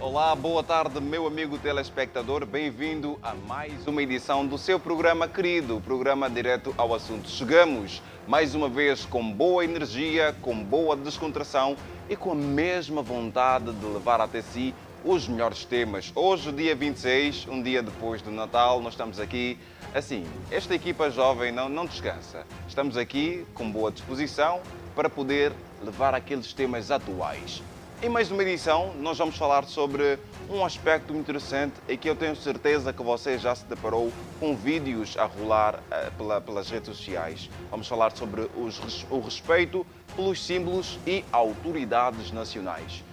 Olá, boa tarde, meu amigo telespectador. Bem-vindo a mais uma edição do seu programa querido, o programa Direto ao Assunto. Chegamos mais uma vez com boa energia, com boa descontração e com a mesma vontade de levar até si os melhores temas. Hoje, dia 26, um dia depois do Natal, nós estamos aqui. Assim, esta equipa jovem não descansa. Estamos aqui com boa disposição para poder levar aqueles temas atuais. Em mais uma edição, nós vamos falar sobre um aspecto interessante e que eu tenho certeza que você já se deparou com vídeos a rolar pelas redes sociais. Vamos falar sobre o respeito pelos símbolos e autoridades nacionais.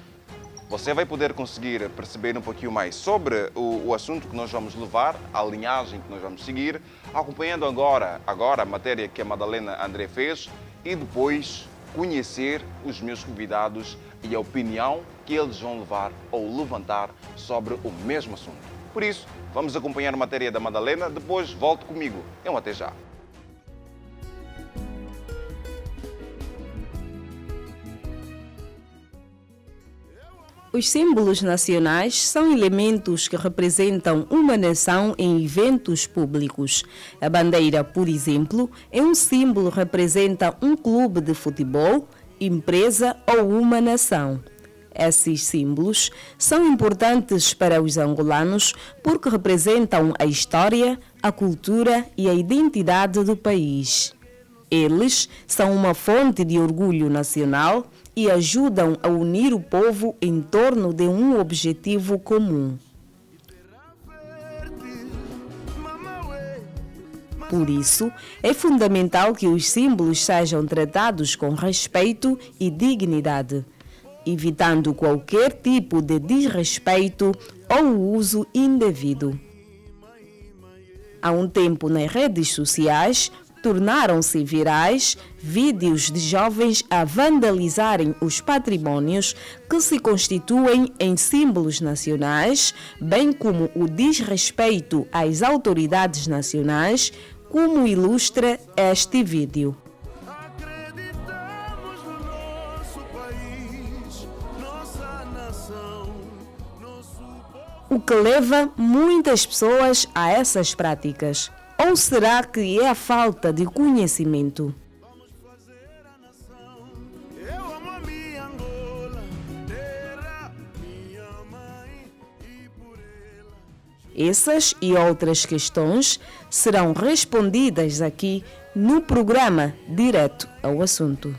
Você vai poder conseguir perceber um pouquinho mais sobre o assunto que nós vamos levar, a linhagem que nós vamos seguir, acompanhando agora a matéria que a Madalena André fez e depois conhecer os meus convidados e a opinião que eles vão levar ou levantar sobre o mesmo assunto. Por isso, vamos acompanhar a matéria da Madalena, depois volto comigo. Até já. Os símbolos nacionais são elementos que representam uma nação em eventos públicos. A bandeira, por exemplo, é um símbolo que representa um clube de futebol, empresa ou uma nação. Esses símbolos são importantes para os angolanos porque representam a história, a cultura e a identidade do país. Eles são uma fonte de orgulho nacional e ajudam a unir o povo em torno de um objetivo comum. Por isso, é fundamental que os símbolos sejam tratados com respeito e dignidade, evitando qualquer tipo de desrespeito ou uso indevido. Há um tempo nas redes sociais, tornaram-se virais vídeos de jovens a vandalizarem os patrimónios que se constituem em símbolos nacionais, bem como o desrespeito às autoridades nacionais, como ilustra este vídeo. O que leva muitas pessoas a essas práticas? Ou será que é a falta de conhecimento? Essas e outras questões serão respondidas aqui no programa Direto ao Assunto.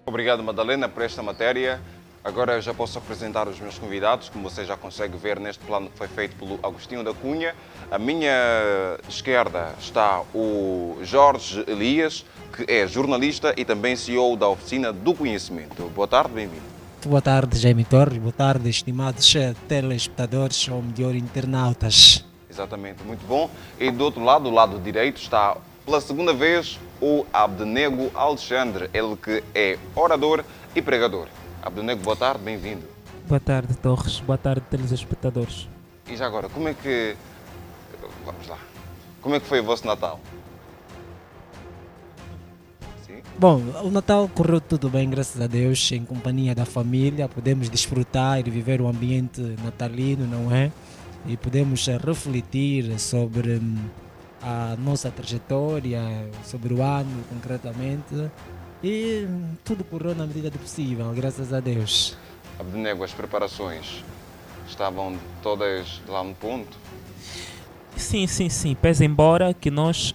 Obrigado, Madalena, por esta matéria. Agora eu já posso apresentar os meus convidados, como você já consegue ver neste plano que foi feito pelo Agostinho da Cunha. À minha esquerda está o Jorge Elias, que é jornalista e também CEO da Oficina do Conhecimento. Boa tarde, bem-vindo. Boa tarde, Jaime Torres. Boa tarde, estimados telespectadores ou melhor, internautas. Exatamente, muito bom. E do outro lado, do lado direito, está pela segunda vez o Abdenego Alexandre, ele que é orador e pregador. Abdenego, boa tarde, bem-vindo. Boa tarde, Torres. Boa tarde, telespectadores. E já agora, como é que... Vamos lá. Como é que foi o vosso Natal? Sim? Bom, o Natal correu tudo bem, graças a Deus, em companhia da família. Podemos desfrutar e viver o ambiente natalino, não é? E podemos refletir sobre a nossa trajetória, sobre o ano concretamente. E tudo correu na medida do possível, graças a Deus. Abdenego, as preparações estavam todas lá no ponto? Sim. Pese embora que nós...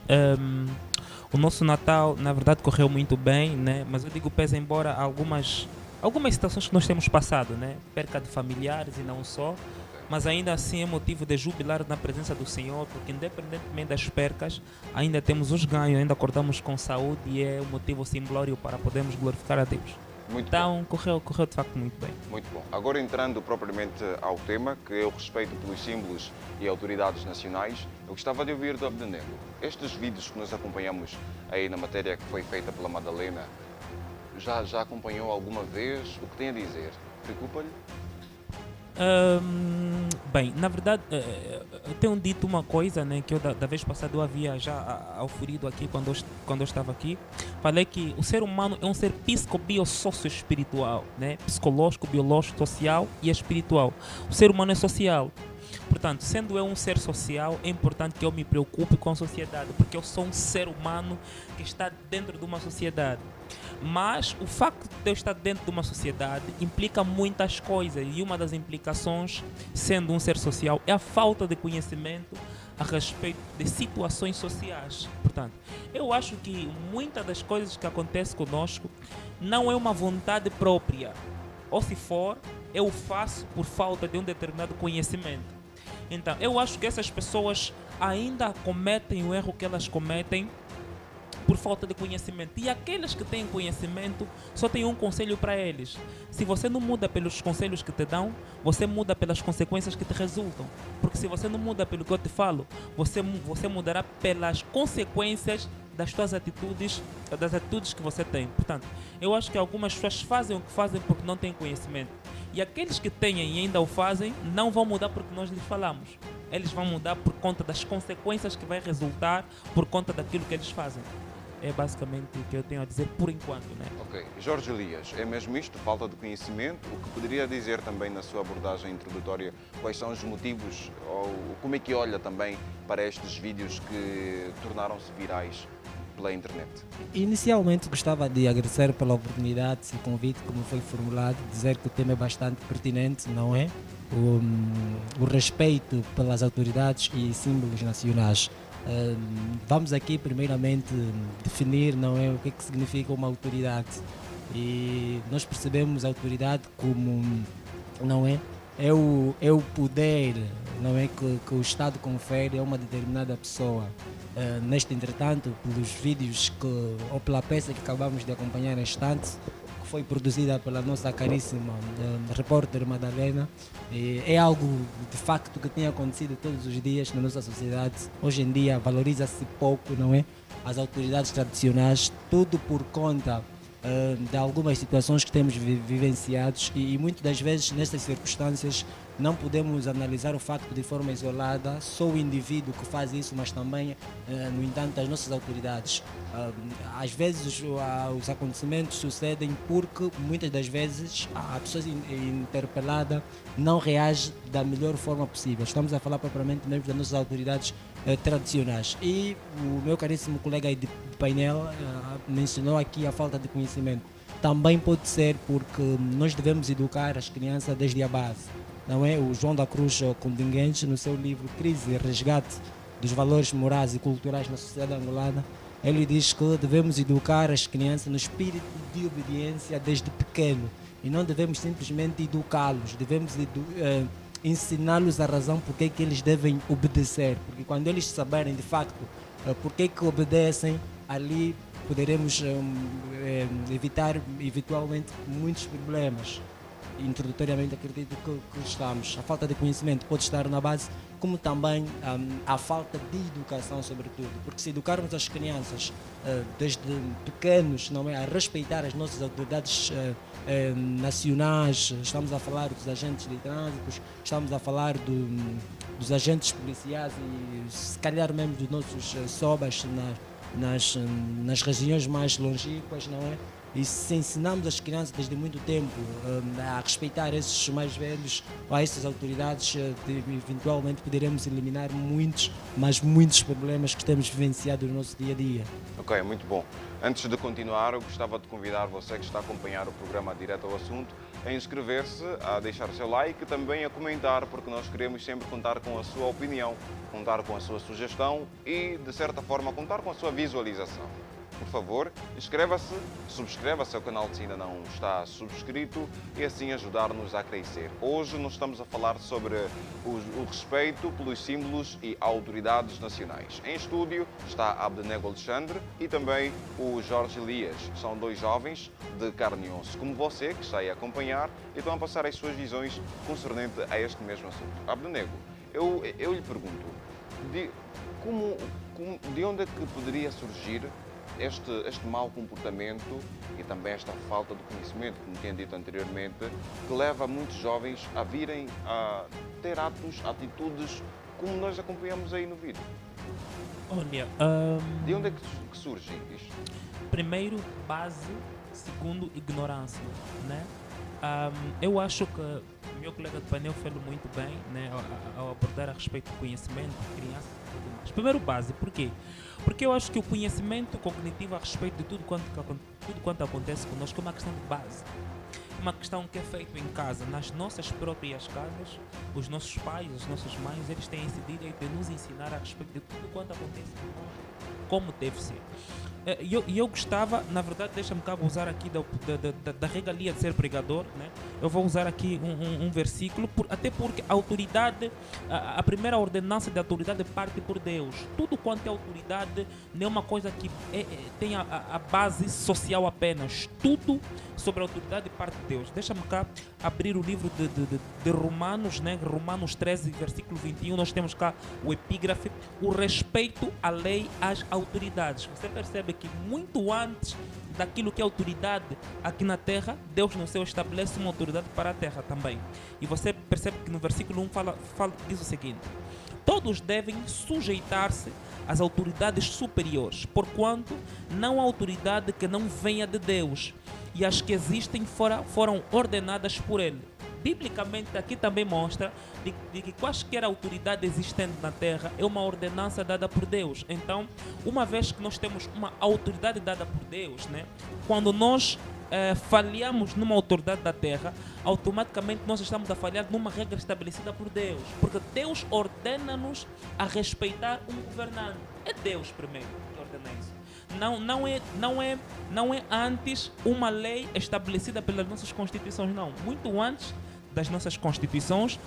o nosso Natal, na verdade, correu muito bem, né? Mas eu digo pese embora algumas situações que nós temos passado, né? Perca de familiares e não só. Mas ainda assim é motivo de jubilar na presença do Senhor, porque independentemente das percas, ainda temos os ganhos, ainda acordamos com saúde e é um motivo simplório para podermos glorificar a Deus. Muito então, bom. correu de facto muito bem. Muito bom. Agora entrando propriamente ao tema, que é o respeito pelos símbolos e autoridades nacionais, eu gostava de ouvir do Abdenego. Estes vídeos que nós acompanhamos aí na matéria que foi feita pela Madalena, já acompanhou alguma vez? O que tem a dizer? Preocupa-lhe? Bem, na verdade, eu tenho dito uma coisa, né, que eu da vez passada eu havia já auferido aqui quando eu estava aqui. Falei que o ser humano é um ser psico-bio-socio-espiritual, né? Psicológico, biológico, social e espiritual. O ser humano é social. Portanto, sendo eu um ser social, é importante que eu me preocupe com a sociedade, porque eu sou um ser humano que está dentro de uma sociedade. Mas o facto de eu estar dentro de uma sociedade implica muitas coisas, e uma das implicações, sendo um ser social, é a falta de conhecimento a respeito de situações sociais. Portanto, eu acho que muitas das coisas que acontecem conosco não é uma vontade própria, ou se for, eu o faço por falta de um determinado conhecimento. Então, eu acho que essas pessoas ainda cometem o erro que elas cometem por falta de conhecimento. E aqueles que têm conhecimento só tem um conselho para eles. Se você não muda pelos conselhos que te dão, você muda pelas consequências que te resultam. Porque se você não muda pelo que eu te falo, você mudará pelas consequências das tuas atitudes, das atitudes que você tem. Portanto, eu acho que algumas pessoas fazem o que fazem porque não têm conhecimento. E aqueles que têm e ainda o fazem, não vão mudar porque nós lhes falamos. Eles vão mudar por conta das consequências que vai resultar por conta daquilo que eles fazem. É basicamente o que eu tenho a dizer por enquanto, né? Ok. Jorge Elias, é mesmo isto, falta de conhecimento? O que poderia dizer também na sua abordagem introdutória, quais são os motivos, ou como é que olha também para estes vídeos que tornaram-se virais pela internet? Inicialmente gostava de agradecer pela oportunidade e convite que me foi formulado, dizer que o tema é bastante pertinente, não é? O respeito pelas autoridades e símbolos nacionais. Vamos aqui primeiramente definir, não é, o que significa uma autoridade, e nós percebemos a autoridade como, não é o poder, não é, que o Estado confere a uma determinada pessoa. Neste entretanto, pelos vídeos ou pela peça que acabamos de acompanhar neste instante, que foi produzida pela nossa caríssima repórter Madalena, é algo de facto que tem acontecido todos os dias na nossa sociedade. Hoje em dia valoriza-se pouco, não é, as autoridades tradicionais, tudo por conta de algumas situações que temos vivenciados, e muitas das vezes nestas circunstâncias não podemos analisar o facto de forma isolada, só o indivíduo que faz isso, mas também, no entanto, as nossas autoridades. Às vezes os acontecimentos sucedem porque muitas das vezes a pessoa interpelada não reage da melhor forma possível. Estamos a falar propriamente mesmo das nossas autoridades tradicionais. E o meu caríssimo colega aí de painel mencionou aqui a falta de conhecimento. Também pode ser porque nós devemos educar as crianças desde a base. Não é? O João da Cruz Continguentes, no seu livro Crise e Resgate dos Valores Morais e Culturais na Sociedade Angolana, ele diz que devemos educar as crianças no espírito de obediência desde pequeno, e não devemos simplesmente educá-los, devemos ensiná-los a razão porque é que eles devem obedecer, porque quando eles saberem de facto porque é que obedecem, ali poderemos evitar eventualmente muitos problemas. Introdutoriamente acredito que estamos. A falta de conhecimento pode estar na base, como também a falta de educação, sobretudo, porque se educarmos as crianças desde pequenos, não é, a respeitar as nossas autoridades nacionais, estamos a falar dos agentes de trânsito, estamos a falar dos agentes policiais e se calhar mesmo dos nossos SOBAs nas regiões mais longínquas, não é? E se ensinamos as crianças desde muito tempo a respeitar esses mais velhos ou a essas autoridades, eventualmente poderemos eliminar muitos, mas muitos problemas que temos vivenciado no nosso dia a dia. Ok, muito bom. Antes de continuar, eu gostava de convidar você que está a acompanhar o programa Direto ao Assunto a inscrever-se, a deixar o seu like e também a comentar, porque nós queremos sempre contar com a sua opinião, contar com a sua sugestão e, de certa forma, contar com a sua visualização. Por favor, inscreva-se, subscreva-se ao canal se ainda não está subscrito e assim ajudar-nos a crescer. Hoje nós estamos a falar sobre o respeito pelos símbolos e autoridades nacionais. Em estúdio está Abdenego Alexandre e também o Jorge Elias. São dois jovens de carne e osso, como você, que está aí a acompanhar e estão a passar as suas visões concernente a este mesmo assunto. Abdenego, eu lhe pergunto, de onde é que poderia surgir este mau comportamento e também esta falta de conhecimento, como tinha dito anteriormente, que leva muitos jovens a virem a ter atos, atitudes como nós acompanhamos aí no vídeo? Olha, De onde é que surge isto? primeiro, base. Segundo, ignorância, né? Eu acho que o meu colega de painel falou muito bem, né, ao abordar a respeito do conhecimento de crianças e tudo mais. Primeiro, base. Por quê? Porque eu acho que o conhecimento cognitivo a respeito de tudo quanto acontece conosco é uma questão de base. Uma questão que é feita em casa, nas nossas próprias casas. Os nossos pais, as nossas mães, eles têm esse direito de nos ensinar a respeito de tudo quanto acontece conosco, como deve ser. E eu gostava, na verdade, deixa-me cá usar aqui da regalia de ser pregador, né? Eu vou usar aqui um versículo, até porque a autoridade, a primeira ordenança de autoridade parte por Deus. Tudo quanto é autoridade não é uma coisa que tem a base social apenas. Tudo sobre a autoridade parte de Deus. Deixa-me cá abrir o livro de Romanos, né? Romanos 13, versículo 21, nós temos cá o epígrafe, o respeito à lei, às autoridades. Você percebe que muito antes daquilo que é autoridade aqui na terra, Deus no céu estabelece uma autoridade para a terra também. E você percebe que no versículo 1 diz o seguinte: todos devem sujeitar-se às autoridades superiores, porquanto não há autoridade que não venha de Deus, e as que existem foram ordenadas por Ele. Biblicamente aqui também mostra de que quaisquer autoridade existente na terra é uma ordenança dada por Deus. Então, uma vez que nós temos uma autoridade dada por Deus, né, quando nós falhamos numa autoridade da terra, automaticamente nós estamos a falhar numa regra estabelecida por Deus, porque Deus ordena-nos a respeitar um governante. É Deus primeiro que ordena isso. Não é antes uma lei estabelecida pelas nossas constituições, não. Muito antes das nossas constituições,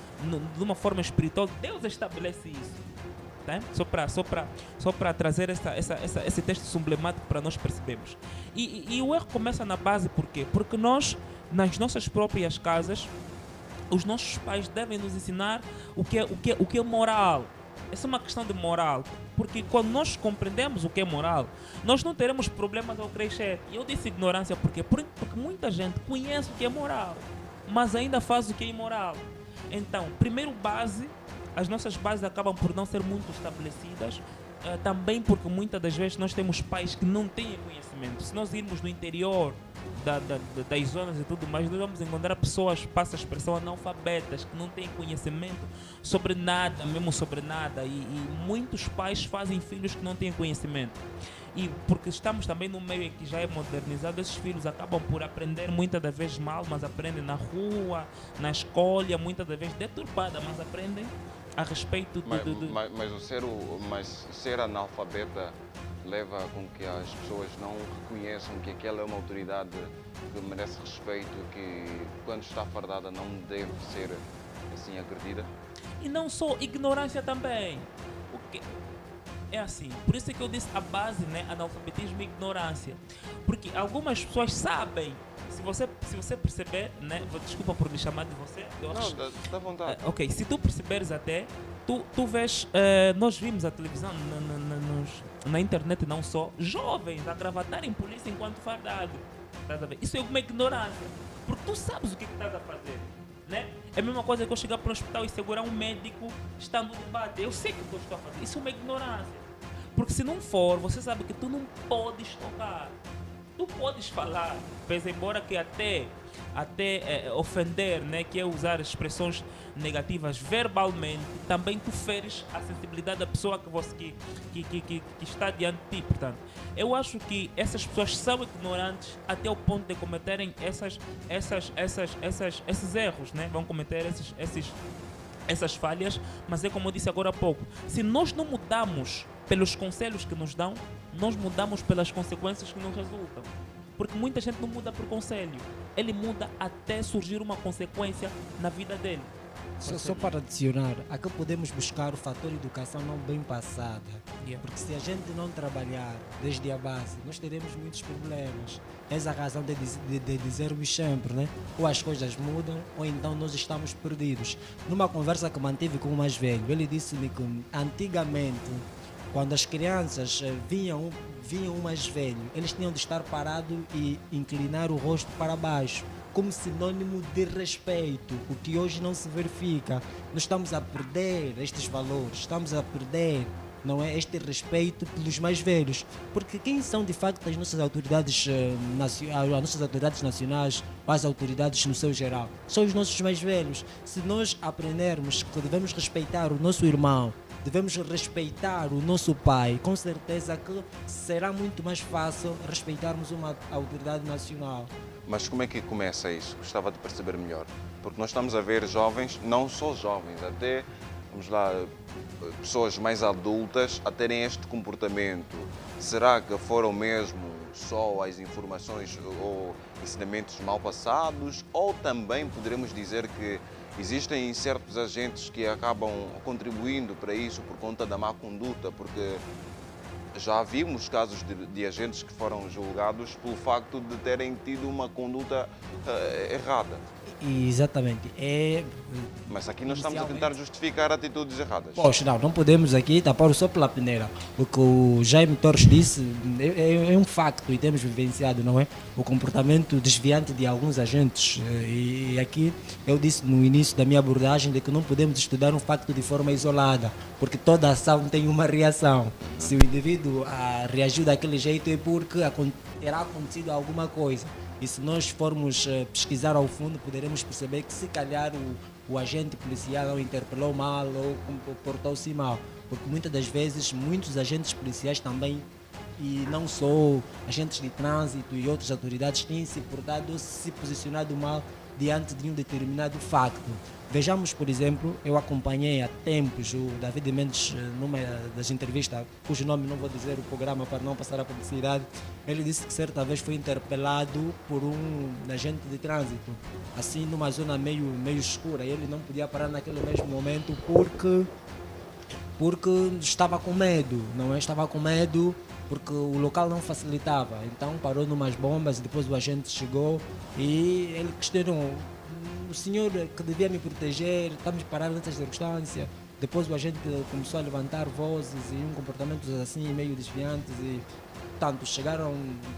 de uma forma espiritual, Deus estabelece isso. Tá? Só para trazer esse texto sublemático para nós percebermos. E o erro começa na base, por quê? Porque nós, nas nossas próprias casas, os nossos pais devem nos ensinar o que é moral. Essa é uma questão de moral, porque quando nós compreendemos o que é moral, nós não teremos problemas ao crescer. E eu disse ignorância porque muita gente conhece o que é moral, mas ainda faz o que é imoral. Então, primeiro base, as nossas bases acabam por não ser muito estabelecidas, também porque muitas das vezes nós temos pais que não têm conhecimento. Se nós irmos no interior das zonas e tudo mais, nós vamos encontrar pessoas, passa a expressão, analfabetas, que não têm conhecimento sobre nada, mesmo sobre nada, e muitos pais fazem filhos que não têm conhecimento. E porque estamos também no meio em que já é modernizado, esses filhos acabam por aprender muitas das vezes mal, mas aprendem na rua, na escola, muitas das vezes deturpada, mas aprendem a respeito Mas ser analfabeta leva com que as pessoas não reconheçam que aquela é uma autoridade que merece respeito, que quando está fardada não deve ser assim agredida? E não só ignorância também. É assim, por isso é que eu disse a base, né, analfabetismo e ignorância. Porque algumas pessoas sabem, se você perceber, né, desculpa por lhe chamar de você. Não, dá vontade. Ok, se tu perceberes até, tu vês, nós vimos a televisão, na internet não só, jovens a gravatarem polícia enquanto fardado. Estás a ver? Isso é uma ignorância, porque tu sabes o que estás a fazer. Né? É a mesma coisa que eu chegar para o hospital e segurar um médico estando no debate. Eu sei que eu estou a fazer. Isso é uma ignorância. Porque se não for, você sabe que tu não podes tocar. Tu podes falar, pese embora que até ofender, né, que é usar expressões negativas verbalmente, também tu feres a sensibilidade da pessoa que está diante de ti. Portanto, eu acho que essas pessoas são ignorantes até o ponto de cometerem esses erros, né? Vão cometer essas falhas, mas é como eu disse agora há pouco, se nós não mudamos pelos conselhos que nos dão, nós mudamos pelas consequências que nos resultam. Porque muita gente não muda por conselho, ele muda até surgir uma consequência na vida dele. Só para adicionar, aqui podemos buscar o fator educação não bem passada. Porque se a gente não trabalhar desde a base, nós teremos muitos problemas. Essa é a razão de dizermos sempre, né? Ou as coisas mudam, ou então nós estamos perdidos. Numa conversa que mantive com o mais velho, ele disse-me que antigamente Quando as crianças vinham o mais velho, eles tinham de estar parados e inclinar o rosto para baixo, como sinônimo de respeito, o que hoje não se verifica. Nós estamos a perder estes valores, estamos a perder, não é, este respeito pelos mais velhos, porque quem são de facto as nossas autoridades nacionais, ou as autoridades no seu geral? São os nossos mais velhos. Se nós aprendermos que devemos respeitar o nosso irmão, devemos respeitar o nosso pai, com certeza que será muito mais fácil respeitarmos uma autoridade nacional. Mas como é que começa isso? Gostava de perceber melhor. Porque nós estamos a ver jovens, não só jovens, até, vamos lá, pessoas mais adultas a terem este comportamento. Será que foram mesmo só as informações ou ensinamentos mal passados? Ou também poderemos dizer que existem certos agentes que acabam contribuindo para isso por conta da má conduta? Porque já vimos casos de agentes que foram julgados pelo facto de terem tido uma conduta errada. Exatamente. Mas aqui nós estamos a tentar justificar atitudes erradas. Poxa, não podemos aqui tapar o sol pela peneira. O que o Jaime Torres disse é um facto e temos vivenciado, não é? O comportamento desviante de alguns agentes. E aqui eu disse no início da minha abordagem de que não podemos estudar um facto de forma isolada, porque toda ação tem uma reação. Se o indivíduo reagiu daquele jeito é porque terá acontecido alguma coisa. E se nós formos pesquisar ao fundo, poderemos perceber que se calhar o agente policial não interpelou mal ou comportou-se mal. Porque muitas das vezes, muitos agentes policiais também, e não só agentes de trânsito e outras autoridades, têm se portado, se posicionado mal diante de um determinado facto. Vejamos, por exemplo, eu acompanhei há tempos o David Mendes numa das entrevistas, cujo nome não vou dizer o programa para não passar a publicidade. Ele disse que certa vez foi interpelado por um agente de trânsito, assim numa zona meio escura, e ele não podia parar naquele mesmo momento porque estava com medo, não é? Estava com medo porque o local não facilitava. Então parou numas bombas e depois o agente chegou e ele questionou: o senhor que devia me proteger, estamos parados nessa circunstância. Depois o agente começou a levantar vozes e comportamentos assim meio desviantes e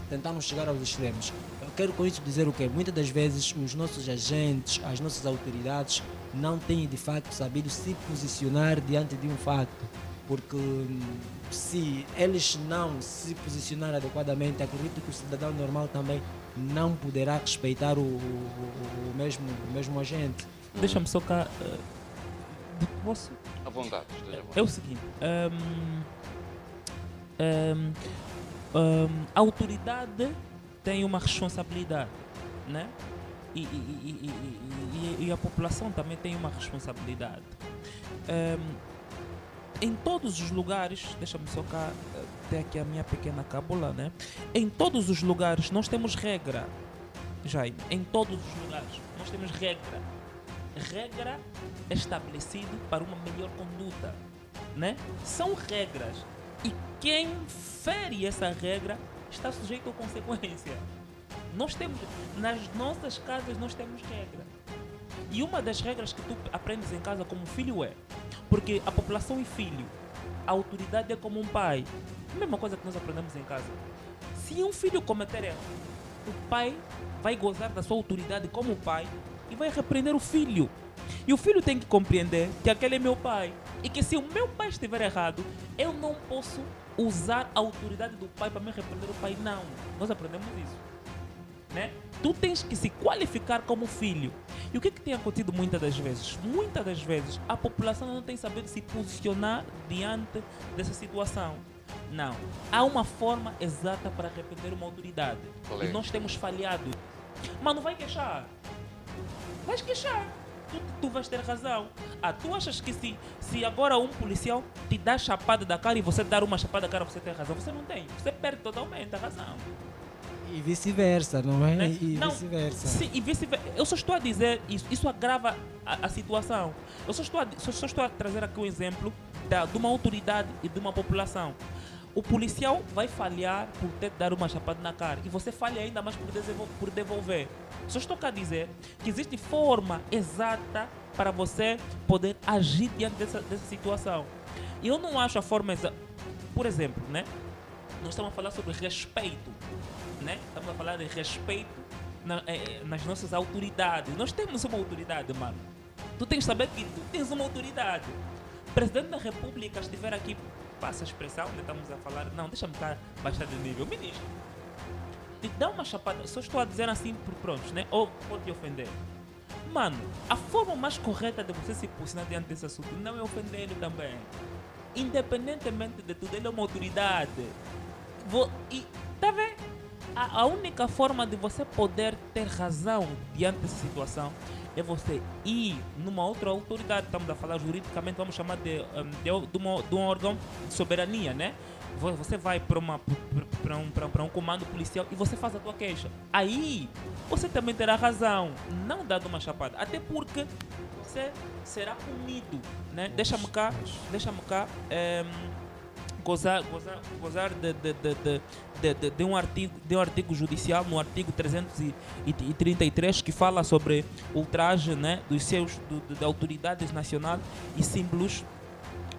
tentaram chegar aos extremos. Eu quero com isso dizer o quê? Muitas das vezes os nossos agentes, as nossas autoridades não têm de facto sabido se posicionar diante de um facto, porque se eles não se posicionarem adequadamente, acredito que o cidadão normal também não poderá respeitar o mesmo agente. Deixa-me só cá. Posso? À vontade. É o seguinte. A autoridade tem uma responsabilidade, né? E a população também tem uma responsabilidade. Em todos os lugares, deixa-me só cá ter aqui a minha pequena cábula, né? Em todos os lugares nós temos regra, Jaime. Em todos os lugares nós temos regra. Regra estabelecida para uma melhor conduta, né? São regras. E quem fere essa regra está sujeito a consequência. Nós temos, nas nossas casas nós temos regra. E uma das regras que tu aprendes em casa como filho porque a população é filho, a autoridade é como um pai. A mesma coisa que nós aprendemos em casa. Se um filho cometer erro, o pai vai gozar da sua autoridade como pai e vai repreender o filho. E o filho tem que compreender que aquele é meu pai. E que se o meu pai estiver errado, eu não posso usar a autoridade do pai para me repreender o pai. Não. Nós aprendemos isso, né? Tu tens que se qualificar como filho. E o que tem acontecido muitas das vezes? Muitas das vezes a população não tem sabido se posicionar diante dessa situação. Não. Há uma forma exata para repreender uma autoridade. E nós temos falhado. Mas não vai queixar. Vais queixar. Tu vais ter razão. Tu achas que se agora um policial te dá chapada da cara e você dar uma chapada da cara, você tem razão? Você não tem. Você perde totalmente a razão. E vice-versa, não é? Né? E vice-versa. Sim, e vice-versa. Eu só estou a dizer, isso agrava a situação. Eu só estou a trazer aqui um exemplo de uma autoridade e de uma população. O policial vai falhar por ter dado uma chapada na cara e você falha ainda mais por devolver. Só estou a dizer que existe forma exata para você poder agir diante dessa situação. E eu não acho a forma exata. por exemplo, né? Nós estamos a falar sobre respeito, né? Estamos a falar de respeito nas nossas autoridades. Nós temos uma autoridade, mano. Tu tens que saber que tu tens uma autoridade. O Presidente da República estiver aqui, passa a expressão, né? Estamos a falar, não, deixa-me cá baixar de nível. Ministro, te dá uma chapada, só estou a dizer assim por prontos, né? Ou pode te ofender. Mano, a forma mais correta de você se posicionar diante desse assunto não é ofendê-lo também. Independentemente de tudo, ele é uma autoridade. E, tá vendo? A única forma de você poder ter razão diante dessa situação é você ir numa outra autoridade. Estamos a falar juridicamente, vamos chamar de um órgão de soberania, né? Você vai para um comando policial e você faz a tua queixa. Aí você também terá razão, não dando uma chapada, até porque você será punido, né? Deixa-me cá gozar de um artigo judicial, no artigo 333, que fala sobre ultraje, né, de autoridades nacionais e símbolos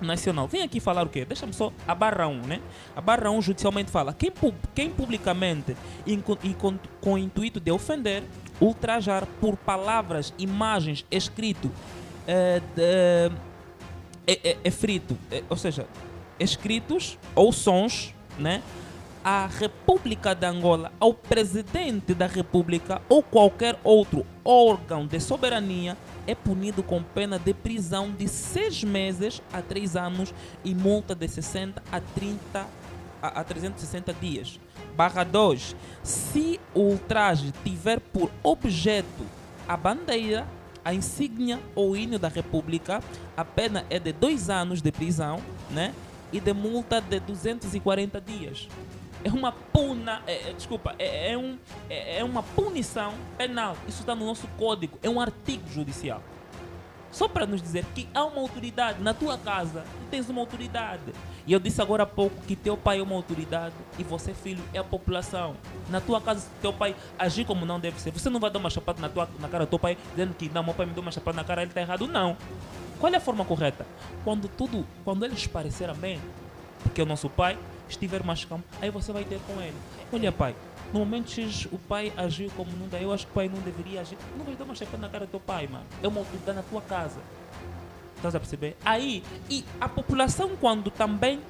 nacional. Vem aqui falar o quê? Deixa-me só a barra 1, né? A barra 1 judicialmente fala: quem publicamente com o intuito de ofender, ultrajar por palavras, imagens, escrito, ou seja, escritos ou sons, né, à República de Angola, ao Presidente da República ou qualquer outro órgão de soberania, é punido com pena de prisão de 6 meses a 3 anos e multa de 60 a 360 dias. Barra 2. Se o ultraje tiver por objeto a bandeira, a insígnia ou o hino da República, a pena é de 2 anos de prisão, né, e de multa de 240 dias. É uma uma punição penal. Isso está no nosso código, é um artigo judicial. Só para nos dizer que há uma autoridade na tua casa, tu tens uma autoridade. E eu disse agora há pouco que teu pai é uma autoridade e você, filho, é a população. Na tua casa, se teu pai agir como não deve ser, você não vai dar uma chapada na cara do teu pai dizendo que não, meu pai me deu uma chapada na cara, ele está errado. Não. Qual é a forma correta? Quando eles parecerem bem, porque o nosso pai estiver mais calmo, aí você vai ter com ele: olha, pai, no momento X o pai agiu como não dá, eu acho que o pai não deveria agir. Não vai dar uma chapada na cara do teu pai, mano. É uma autoridade na tua casa. Estás a perceber? Aí, e a população, quando também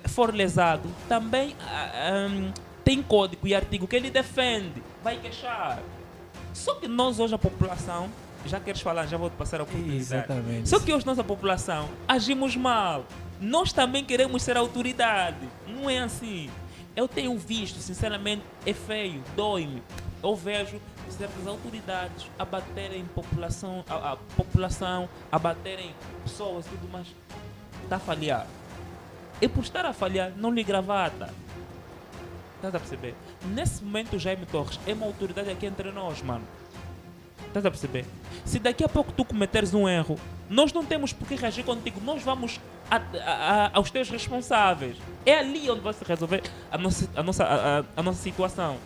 for lesado, também tem código e artigo que ele defende, vai queixar. Só que nós hoje, a população, já queres falar, já vou te passar a oportunidade. Exatamente. Só que hoje nós, a população, agimos mal. Nós também queremos ser autoridade. Não é assim. Eu tenho visto, sinceramente, é feio, dói-me. Eu vejo certas autoridades abaterem a população, abaterem pessoas e tudo mais. Está a falhar. E por estar a falhar, não lhe gravata. Estás a perceber? Nesse momento, Jaime Torres é uma autoridade aqui entre nós, mano. Estás a perceber? Se daqui a pouco tu cometeres um erro, nós não temos por que reagir contigo. Nós vamos aos teus responsáveis. É ali onde vai se resolver a nossa situação.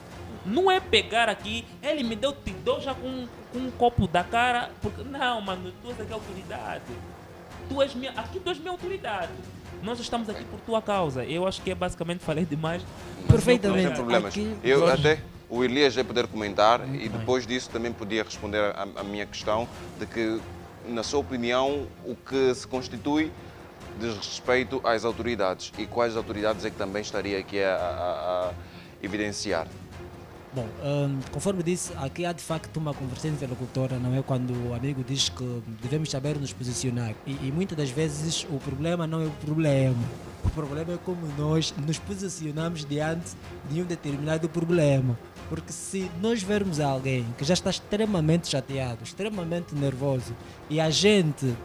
Não é pegar aqui, ele me deu, te dou já com um copo da cara. Porque, não, mano, tu és aqui a autoridade. Aqui tu és minha autoridade. Nós estamos aqui por tua causa. Eu acho que basicamente falei demais. Perfeitamente. Não tem problemas. O Elias vai poder comentar e depois disso também podia responder a minha questão de que, na sua opinião, o que se constitui diz respeito às autoridades e quais autoridades é que também estaria aqui a evidenciar. Bom, conforme disse, aqui há de facto uma conversa interlocutora, não é? Quando o amigo diz que devemos saber nos posicionar. E muitas das vezes o problema não é o problema. O problema é como nós nos posicionamos diante de um determinado problema. Porque se nós vermos alguém que já está extremamente chateado, extremamente nervoso, e a gente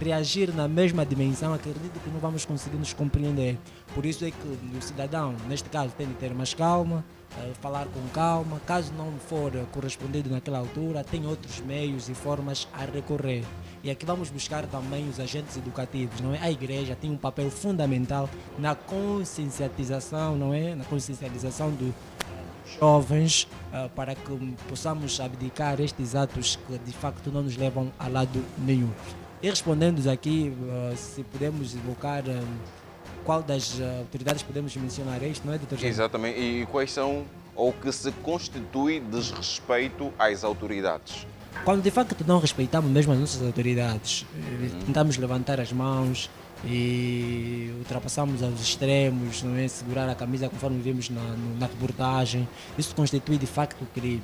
reagir na mesma dimensão, acredito que não vamos conseguir nos compreender. Por isso é que o cidadão, neste caso, tem de ter mais calma, falar com calma. Caso não for correspondido naquela altura, tem outros meios e formas a recorrer. E aqui vamos buscar também os agentes educativos, não é? A igreja tem um papel fundamental na consciencialização, não é? Na consciencialização dos jovens, para que possamos abdicar estes atos que de facto não nos levam a lado nenhum. E respondendo aqui, se podemos evocar qual das autoridades podemos mencionar? É isto, não é, Dr. Jaime? Exatamente. E quais são ou que se constitui desrespeito às autoridades? Quando de facto não respeitamos mesmo as nossas autoridades, tentamos levantar as mãos e ultrapassamos aos extremos, não é? Segurar a camisa conforme vimos na reportagem, isso constitui de facto crime,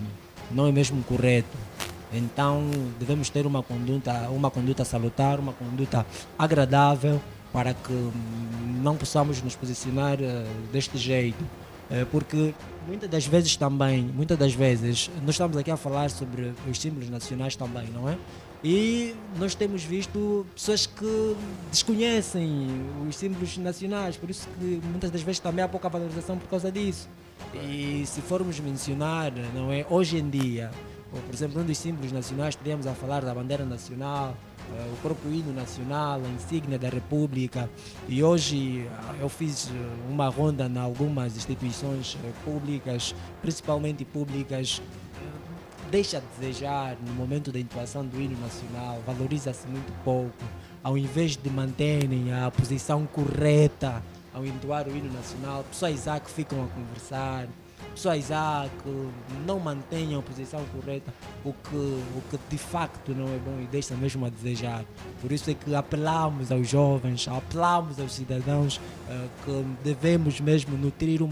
não é mesmo correto. Então devemos ter uma conduta salutar, uma conduta agradável para que não possamos nos posicionar deste jeito. Porque muitas das vezes nós estamos aqui a falar sobre os símbolos nacionais também, não é? E nós temos visto pessoas que desconhecem os símbolos nacionais, por isso que muitas das vezes também há pouca valorização por causa disso. E se formos mencionar, não é, hoje em dia, por exemplo, um dos símbolos nacionais, teríamos a falar da bandeira nacional, o próprio hino nacional, a insígnia da República. E hoje eu fiz uma ronda em algumas instituições públicas, principalmente públicas, deixa a desejar no momento da entoação do hino nacional, valoriza-se muito pouco, ao invés de manterem a posição correta ao entoar o hino nacional, pessoas que ficam a conversar, pessoas que não mantêm a posição correta, o que de facto não é bom e deixa mesmo a desejar. Por isso é que apelamos aos jovens, apelamos aos cidadãos que devemos mesmo nutrir um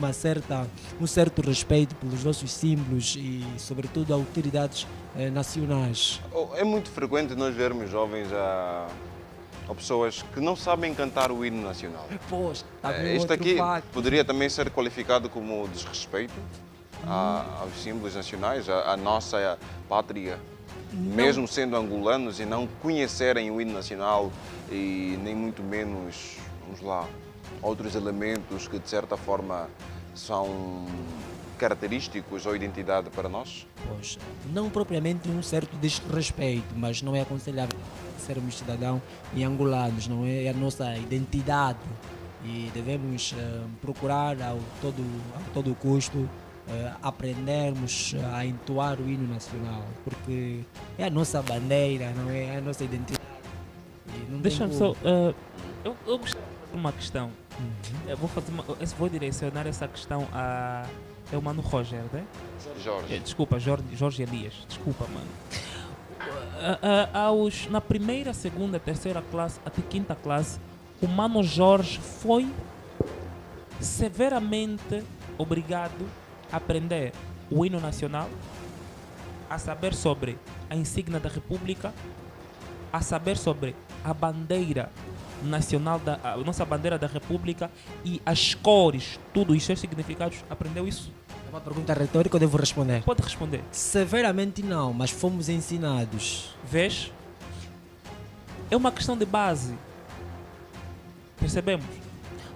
certo respeito pelos nossos símbolos e, sobretudo, autoridades nacionais. É muito frequente nós vermos jovens ou pessoas que não sabem cantar o hino nacional. Pois, Isto aqui poderia também ser qualificado como desrespeito aos símbolos nacionais, à nossa pátria, mesmo sendo angolanos e não conhecerem o hino nacional e nem muito menos, vamos lá, outros elementos que de certa forma são característicos ou identidade para nós? Pois, não propriamente um certo desrespeito, mas não é aconselhável sermos cidadãos e angolanos, não é a nossa identidade e devemos procurar ao todo custo aprendermos a entoar o hino nacional, porque é a nossa bandeira, não é? É a nossa identidade. Deixa-me só, eu gostaria de uma questão. Eu vou direcionar essa questão é o Mano Roger, né? Jorge. Desculpa, Jorge Elias. Desculpa, mano. Na primeira, segunda, terceira classe até quinta classe, o Mano Jorge foi severamente obrigado a aprender o hino nacional, a saber sobre a insígnia da República, a saber sobre a bandeira nacional, a nossa bandeira da República e as cores, tudo isso, os significados. Aprendeu isso? É uma pergunta retórica, eu devo responder? Pode responder. Severamente não, mas fomos ensinados. Vês? É uma questão de base. Percebemos?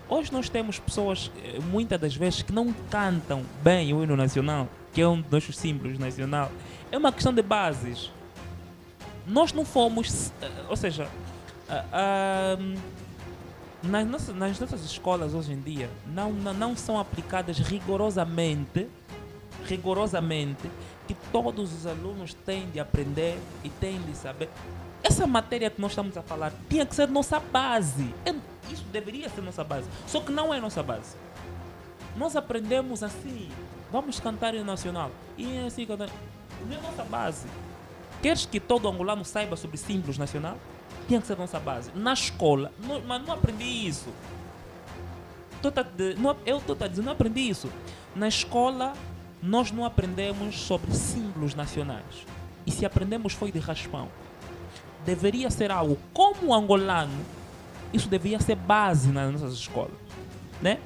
Hoje nós temos pessoas, muitas das vezes, que não cantam bem o hino nacional, que é um dos nossos símbolos nacional. É uma questão de bases. Nós não fomos, ou seja, nas nossas escolas hoje em dia não são aplicadas rigorosamente que todos os alunos têm de aprender e têm de saber. Essa matéria que nós estamos a falar tinha que ser nossa base. Isso deveria ser nossa base. Só que não é nossa base. Nós aprendemos assim. Vamos cantar em nacional. E é assim, não é nossa base. Queres que todo angolano saiba sobre símbolos nacional? Tinha que ser nossa base. Na escola, mas não aprendi isso. Eu estou a dizer, não aprendi isso. Na escola, nós não aprendemos sobre símbolos nacionais. E se aprendemos foi de raspão. Deveria ser algo como angolano. Isso deveria ser base nas nossas escolas, né?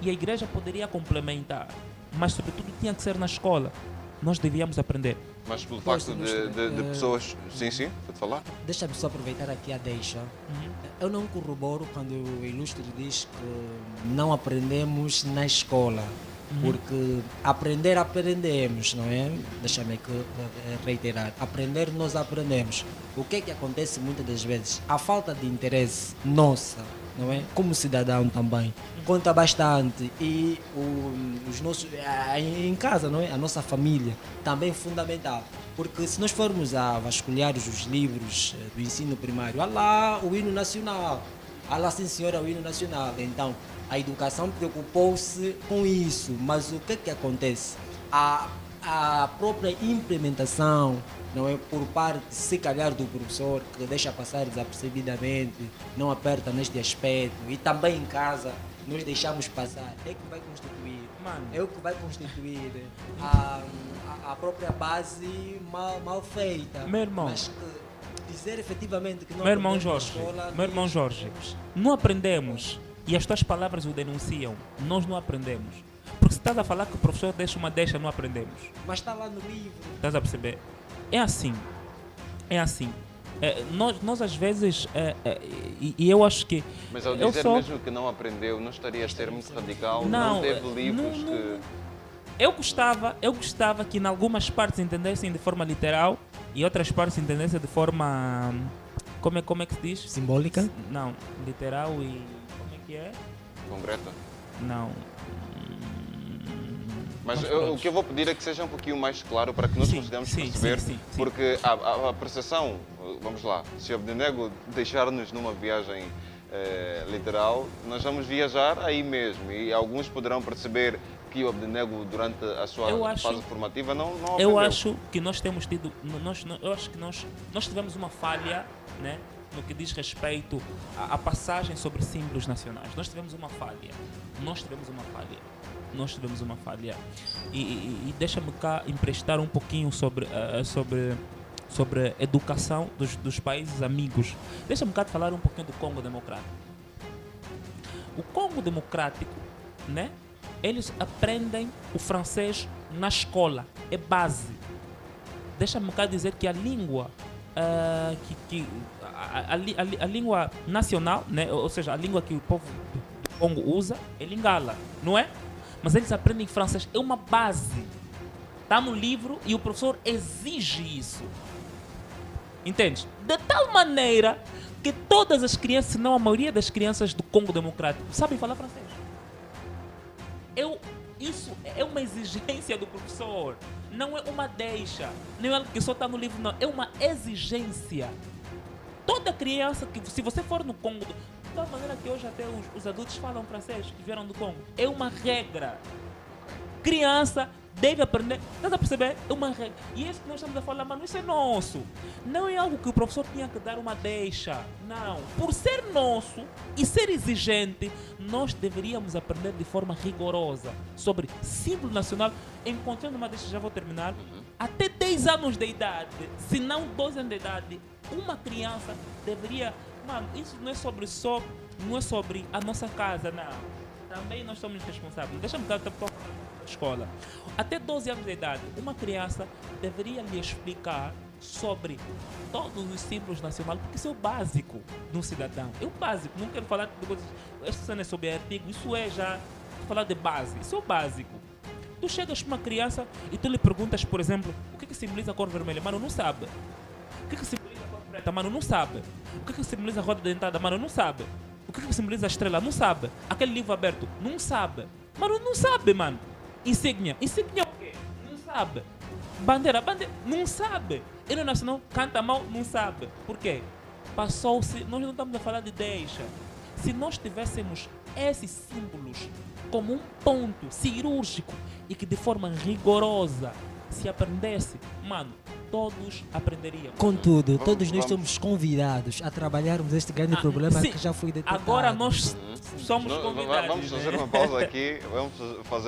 E a igreja poderia complementar, mas sobretudo tinha que ser na escola. Nós devíamos aprender. Mas pelo facto de pessoas... Sim, pode falar? Deixa-me só aproveitar aqui a deixa. Eu não corroboro quando o ilustre diz que não aprendemos na escola. Porque aprendemos, não é? Deixa-me aqui reiterar. Aprender, nós aprendemos. O que é que acontece muitas das vezes? A falta de interesse nossa, não é? Como cidadão também, conta bastante. E os nossos, em casa, não é? A nossa família também é fundamental. Porque se nós formos a vasculhar os livros do ensino primário, há lá o hino nacional. Ah lá sim senhora, o hino nacional. Então, a educação preocupou-se com isso, mas o que acontece? A própria implementação, não é, por parte, se calhar, do professor, que deixa passar desapercebidamente, não aperta neste aspecto, e também em casa nós deixamos passar, é que vai constituir, é o que vai constituir a própria base mal feita. Meu irmão, mas que dizer efetivamente que não meu irmão aprendemos Jorge, na escola, meu irmão diz- Jorge, não aprendemos, e as tuas palavras o denunciam, nós não aprendemos. Porque se estás a falar que o professor deixa uma deixa, não aprendemos. mas está lá no livro. Estás a perceber? É assim. É assim. Nós às vezes, e eu acho que... Mas ao eu dizer sou- mesmo que não aprendeu, não estaria a ser muito radical? Não teve livros que... Eu gostava que em algumas partes entendessem de forma literal e outras partes entendessem de forma... Como é que se diz? Simbólica? Não, literal e... Como é que é? Concreta? Não. Mas pronto. o que eu vou pedir é que seja um pouquinho mais claro para que nós Sim, consigamos sim, perceber, sim. porque a percepção, vamos lá, se o Abdenego deixar-nos numa viagem literal, nós vamos viajar aí mesmo e alguns poderão perceber que o Abdenego durante a sua fase formativa não aprendeu. Eu acho que nós temos tido, eu acho que nós tivemos uma falha, né, no que diz respeito à passagem sobre símbolos nacionais. Nós tivemos uma falha. E deixa-me cá emprestar um pouquinho sobre a educação dos países amigos. Deixa-me cá te falar um pouquinho do Congo Democrático. O Congo Democrático, né? Eles aprendem o francês na escola, é base. Deixa-me cá dizer que a língua, a língua nacional, né? Ou seja, a língua que o povo do Congo usa é Lingala, não é? Mas eles aprendem francês, é uma base. Está no livro e o professor exige isso. Entende? De tal maneira que todas as crianças, se não a maioria das crianças do Congo Democrático, sabem falar francês. Isso é uma exigência do professor, não é uma deixa, não é algo que só está no livro, não, é uma exigência. Toda criança, que se você for no Congo, de tal maneira que hoje até os adultos falam francês que vieram do Congo, é uma regra. Criança deve aprender, estás a perceber? É uma regra. E é isso que nós estamos a falar, mano, isso é nosso. Não é algo que o professor tinha que dar uma deixa. Não. Por ser nosso e ser exigente, nós deveríamos aprender de forma rigorosa sobre símbolo nacional, encontrando uma deixa, já vou terminar, até 10 anos de idade, se não 12 anos de idade, uma criança deveria... Mano, isso não é sobre a nossa casa, não. Também nós somos responsáveis. Deixa-me dar a escola. Até 12 anos de idade, uma criança deveria lhe explicar sobre todos os símbolos nacionais, porque isso é o básico de um cidadão. É o básico. Não quero falar de coisas. Esta não é sobre artigo, isso é já falar de base. Isso é o básico. Tu chegas para uma criança e tu lhe perguntas, por exemplo, o que simboliza a cor vermelha? Mano, não sabe. O que simboliza a cor preta? Mano, não sabe. O que simboliza a roda dentada? Mano, não sabe. O que simboliza a estrela? Não sabe. Aquele livro aberto? Não sabe. Mano, não sabe, mano. Insígnia. Insígnia é o quê? Não sabe. Bandeira. Não sabe. Hino nacional canta mal? Não sabe. Por quê? Passou-se. Nós não estamos a falar de deixa. Se nós tivéssemos esses símbolos como um ponto cirúrgico e que de forma rigorosa se aprendesse, mano, todos aprenderiam. Contudo, todos nós somos convidados a trabalharmos este grande problema sim. que já foi detectado. Agora nós somos Vamos convidados. fazer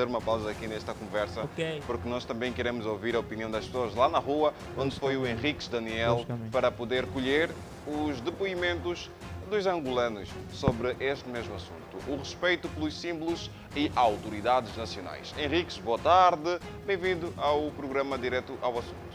uma pausa aqui, nesta conversa, Ok. porque nós também queremos ouvir a opinião das pessoas lá na rua, onde foi o Henriques Daniel, Logicamente. para poder colher os depoimentos dos angolanos sobre este mesmo assunto, o respeito pelos símbolos e autoridades nacionais. Henriques, boa tarde, bem-vindo ao programa Direto ao Assunto.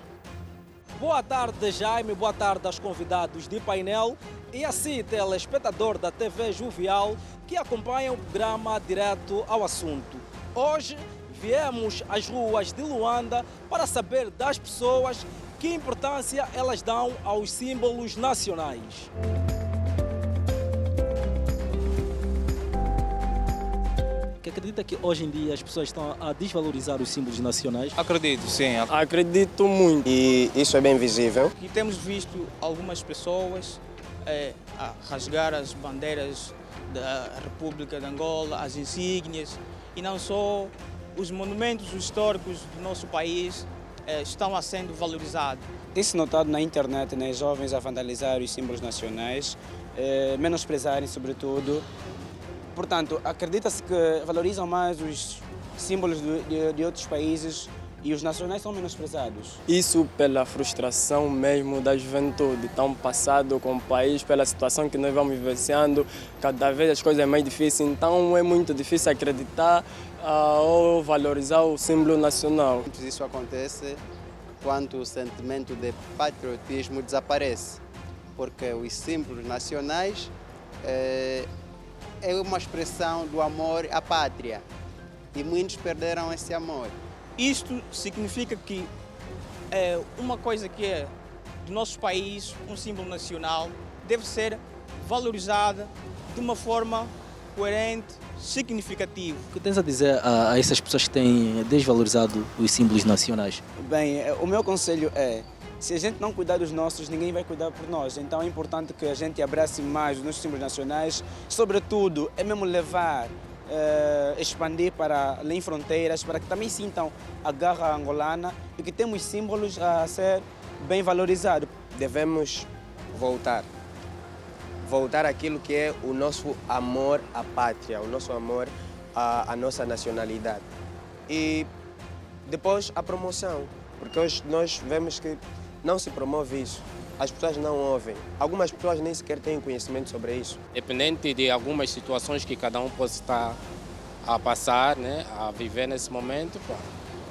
Boa tarde, Jaime, boa tarde aos convidados de painel e assim telespectador da TV Jovial que acompanha o programa Direto ao Assunto. Hoje viemos às ruas de Luanda para saber das pessoas que importância elas dão aos símbolos nacionais. Que acredita que hoje em dia as pessoas estão a desvalorizar os símbolos nacionais? Acredito, sim. Acredito muito e isso é bem visível. E temos visto algumas pessoas a rasgar as bandeiras da República de Angola, as insígnias, e não só os monumentos históricos do nosso país estão a sendo valorizados. Tem-se notado na internet, né, jovens a vandalizar os símbolos nacionais, menosprezarem sobretudo. Portanto, acredita-se que valorizam mais os símbolos de outros países e os nacionais são menosprezados. Isso pela frustração mesmo da juventude, tão passado com o país, pela situação que nós vamos vivenciando, cada vez as coisas é mais difíceis, então é muito difícil acreditar ou valorizar o símbolo nacional. Isso acontece quando o sentimento de patriotismo desaparece, porque os símbolos nacionais é uma expressão do amor à pátria e muitos perderam esse amor. Isto significa que uma coisa que é do nosso país, um símbolo nacional, deve ser valorizada de uma forma coerente, significativa. O que tens a dizer a essas pessoas que têm desvalorizado os símbolos nacionais? Bem, o meu conselho é, se a gente não cuidar dos nossos, ninguém vai cuidar por nós. Então é importante que a gente abrace mais os nossos símbolos nacionais. Sobretudo, é mesmo levar, expandir para além fronteiras, para que também sintam a garra angolana e que temos símbolos a ser bem valorizados. Devemos voltar àquilo que é o nosso amor à pátria, o nosso amor à nossa nacionalidade. E depois a promoção, porque hoje nós vemos que não se promove isso. As pessoas não ouvem. Algumas pessoas nem sequer têm conhecimento sobre isso. Dependente de algumas situações que cada um possa estar a passar, né, a viver nesse momento,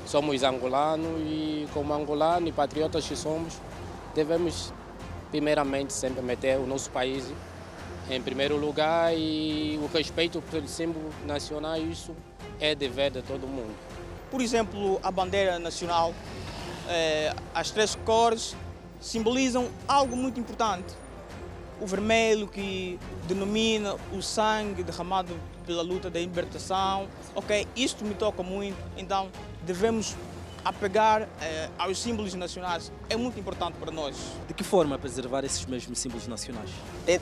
somos angolanos e como angolanos e patriotas que somos, devemos primeiramente sempre meter o nosso país em primeiro lugar e o respeito pelo símbolo nacional, isso é dever de todo mundo. Por exemplo, a bandeira nacional, as três cores simbolizam algo muito importante. O vermelho, que denomina o sangue derramado pela luta da libertação. Ok, isto me toca muito, então devemos apegar aos símbolos nacionais. É muito importante para nós. De que forma preservar esses mesmos símbolos nacionais?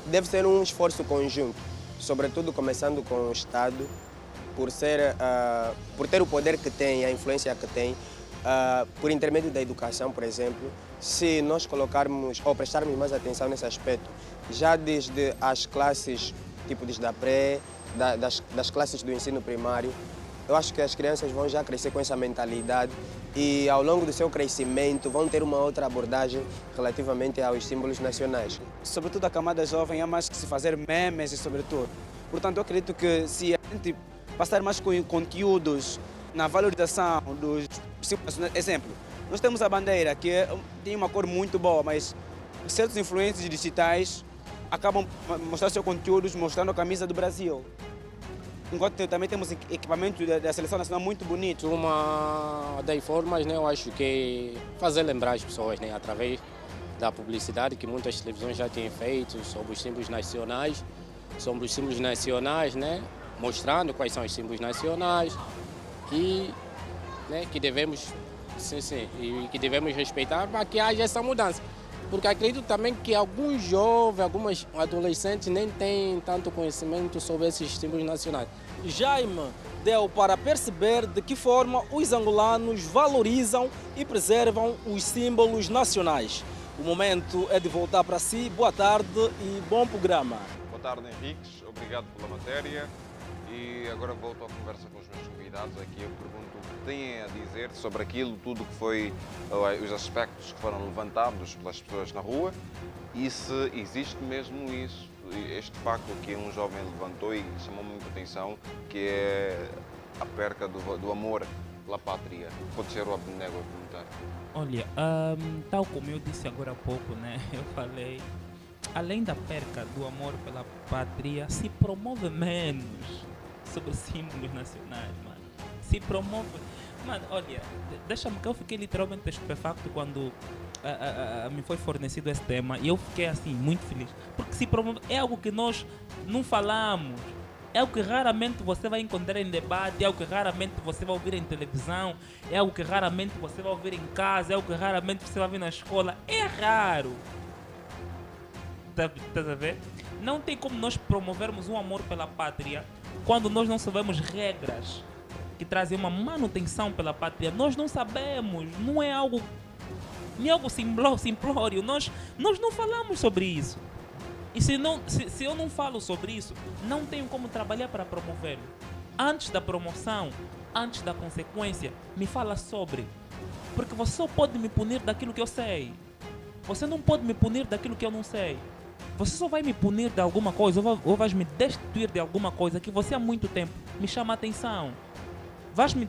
Deve ser um esforço conjunto, sobretudo começando com o Estado, por ter o poder que tem, a influência que tem, por intermédio da educação, por exemplo. Se nós colocarmos ou prestarmos mais atenção nesse aspecto, já desde as classes, tipo desde a pré, das classes do ensino primário, eu acho que as crianças vão já crescer com essa mentalidade e ao longo do seu crescimento vão ter uma outra abordagem relativamente aos símbolos nacionais. Sobretudo a camada jovem é mais que se fazer memes e sobretudo. Portanto, eu acredito que se a gente passar mais conteúdos na valorização dos símbolos nacionais, exemplo, nós temos a bandeira que tem uma cor muito boa, mas certos influências digitais acabam mostrando seus conteúdos mostrando a camisa do Brasil. Enquanto também temos equipamento da seleção nacional muito bonito. Uma das formas, né, eu acho que fazer lembrar as pessoas, né, através da publicidade que muitas televisões já têm feito sobre os símbolos nacionais, né, mostrando quais são os símbolos nacionais e, né, que devemos, e que devemos respeitar para que haja essa mudança. Porque acredito também que alguns jovens, alguns adolescentes nem têm tanto conhecimento sobre esses símbolos nacionais. Jaime deu para perceber de que forma os angolanos valorizam e preservam os símbolos nacionais. O momento é de voltar para si. Boa tarde e bom programa. Boa tarde, Henriques. Obrigado pela matéria. E agora volto à conversa com os meus convidados. Aqui eu pergunto o que têm a dizer sobre aquilo, tudo que foi, os aspectos que foram levantados pelas pessoas na rua e se existe mesmo isso, este facto que um jovem levantou e chamou muita atenção, que é a perca do amor pela pátria. Pode ser o Abednego a perguntar. Olha, tal como eu disse agora há pouco, né? Eu falei, além da perca do amor pela pátria, se promove menos sobre símbolos nacionais, mano. Se promove... Mano, olha, deixa-me que eu fiquei literalmente estupefacto quando me foi fornecido esse tema e eu fiquei assim, muito feliz. Porque se promove... É algo que nós não falamos. É algo que raramente você vai encontrar em debate, é algo que raramente você vai ouvir em televisão, é algo que raramente você vai ouvir em casa, é algo que raramente você vai ouvir na escola. É raro. Estás a ver? Não tem como nós promovermos um amor pela pátria quando nós não sabemos regras que trazem uma manutenção pela pátria. Nós não sabemos, não é algo simplório. Nós não falamos sobre isso. E se eu não falo sobre isso, não tenho como trabalhar para promovê-lo. Antes da promoção, antes da consequência, me fala sobre. Porque você só pode me punir daquilo que eu sei. Você não pode me punir daquilo que eu não sei. Você só vai me punir de alguma coisa ou vais me destituir de alguma coisa que você há muito tempo me chama a atenção. Vais me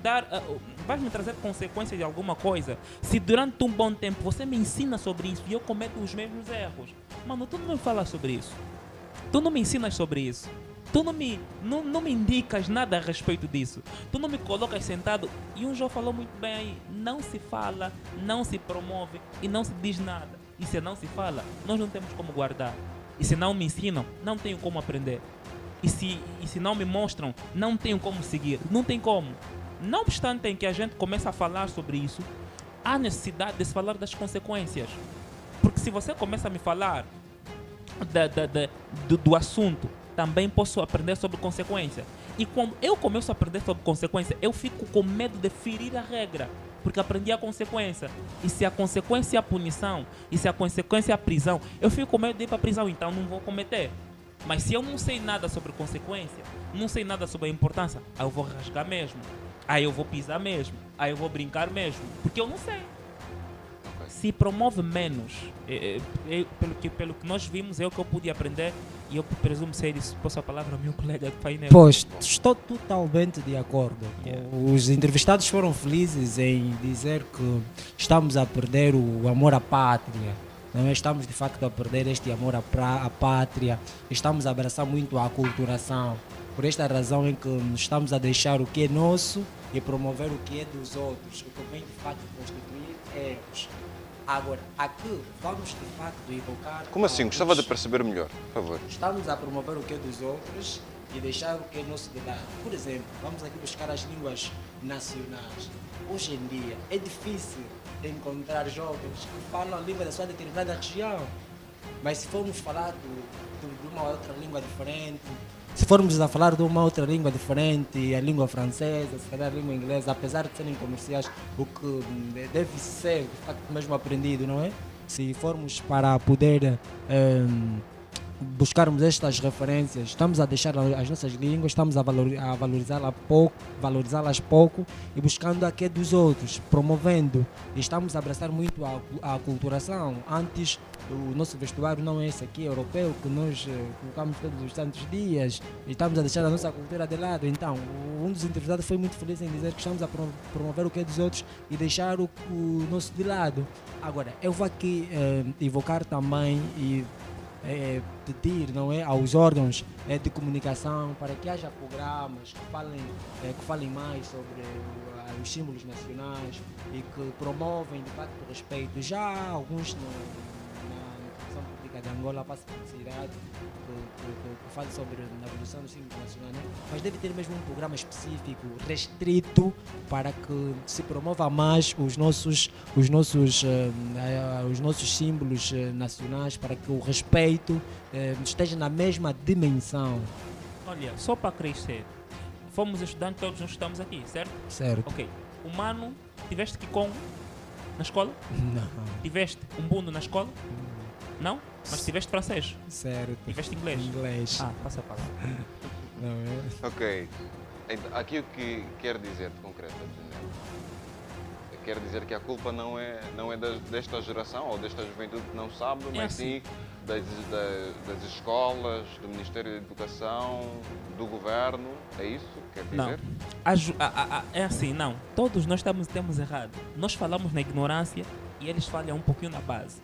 trazer consequências de alguma coisa se durante um bom tempo você me ensina sobre isso e eu cometo os mesmos erros. Mano, tu não me falas sobre isso. Tu não me ensinas sobre isso. Tu não me indicas nada a respeito disso. Tu não me colocas sentado. E um João falou muito bem aí. Não se fala, não se promove e não se diz nada. E se não se fala, nós não temos como guardar. E se não me ensinam, não tenho como aprender. E se não me mostram, não tenho como seguir. Não tem como. Não obstante em que a gente começa a falar sobre isso, há necessidade de se falar das consequências. Porque se você começa a me falar do assunto, também posso aprender sobre consequência. E quando eu começo a aprender sobre consequência, eu fico com medo de ferir a regra. Porque aprendi a consequência. E se a consequência é a punição, e se a consequência é a prisão, eu fico com medo de ir para a prisão, então não vou cometer. Mas se eu não sei nada sobre consequência, não sei nada sobre a importância, aí eu vou rasgar mesmo. Aí eu vou pisar mesmo. Aí eu vou brincar mesmo. Porque eu não sei. Se promove menos. Pelo que nós vimos, é o que eu pude aprender. E eu presumo ser isso. Posso a palavra ao meu colega de painel. Pois, estou totalmente de acordo. Yeah. Os entrevistados foram felizes em dizer que estamos a perder o amor à pátria. Não estamos de facto a perder este amor à pátria. Estamos a abraçar muito a aculturação. Por esta razão em que estamos a deixar o que é nosso e promover o que é dos outros, o que vem de facto constituir erros. Agora, aqui vamos de facto evocar... Como assim? Gostava de perceber melhor, por favor. Estamos a promover o que é dos outros e deixar o que é nosso de lado. Por exemplo, vamos aqui buscar as línguas nacionais. Hoje em dia é difícil encontrar jovens que falam a língua da sua determinada região. Mas se formos falar de uma outra língua diferente, se formos a falar de uma outra língua diferente, a língua francesa, se calhar a língua inglesa, apesar de serem comerciais, o que deve ser de facto mesmo aprendido, não é? Se formos para poder buscarmos estas referências, estamos a deixar as nossas línguas, estamos a valorizá-las pouco e buscando a que dos outros, promovendo. E estamos a abraçar muito a aculturação. Antes, o nosso vestuário não é esse aqui, europeu, que nós colocamos todos os santos dias e estamos a deixar a nossa cultura de lado. Então, um dos entrevistados foi muito feliz em dizer que estamos a promover o que é dos outros e deixar o nosso de lado. Agora, eu vou aqui evocar também e pedir, não é, aos órgãos de comunicação para que haja programas que falem mais sobre os símbolos nacionais e que promovem de facto o respeito. Já há alguns na televisão pública de Angola passa publicidade que fala sobre a evolução dos símbolos nacionais, né? Mas deve ter mesmo um programa específico, restrito, para que se promova mais os nossos símbolos nacionais, para que o respeito esteja na mesma dimensão. Olha, só para crescer, fomos estudantes, todos nós estamos aqui, certo? Certo. Ok. Humano, tiveste Kikongo na escola? Não. Tiveste Umbundo na escola? Não? Mas tiveste francês? Certo. Tiveste inglês? Inglês. Passa a palavra. Não é? Ok. Então, aqui o que quer dizer de concreto, Daniel? Quer dizer que a culpa não é desta geração ou desta juventude que não sabe, mas sim das escolas, do Ministério da Educação, do Governo. É isso que quer dizer? Não. É assim, não. Todos nós temos errado. Nós falamos na ignorância e eles falham um pouquinho na base.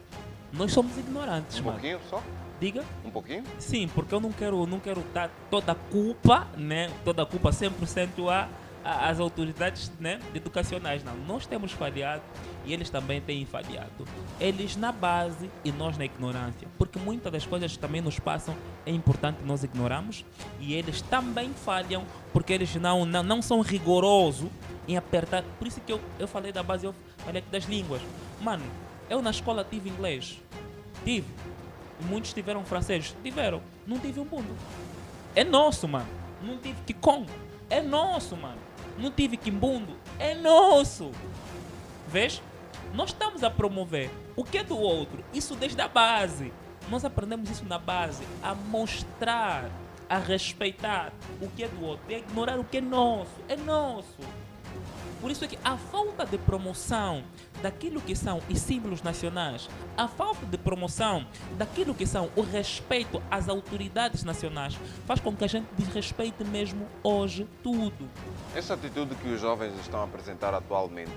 Nós somos ignorantes, Um pouquinho só? Diga? Um pouquinho? Sim, porque eu não quero dar toda a culpa, né? Toda a culpa 100% às autoridades, né, educacionais. Não, nós temos falhado e eles também têm falhado. Eles na base e nós na ignorância. Porque muitas das coisas que também nos passam é importante nós ignoramos e eles também falham porque eles não são rigorosos em apertar. Por isso que eu falei da base, eu falei aqui das línguas. Mano, eu na escola tive inglês. Tive. Muitos tiveram franceses. Tiveram. Não tive um mundo. É nosso, mano. Não tive Kikong. É nosso, mano. Não tive Kimbundo. É nosso. Vês? Nós estamos a promover o que é do outro. Isso desde a base. Nós aprendemos isso na base. A mostrar, a respeitar o que é do outro. E a ignorar o que é nosso. É nosso. Por isso é que a falta de promoção daquilo que são os símbolos nacionais, a falta de promoção daquilo que são o respeito às autoridades nacionais, faz com que a gente desrespeite mesmo hoje tudo. Essa atitude que os jovens estão a apresentar atualmente,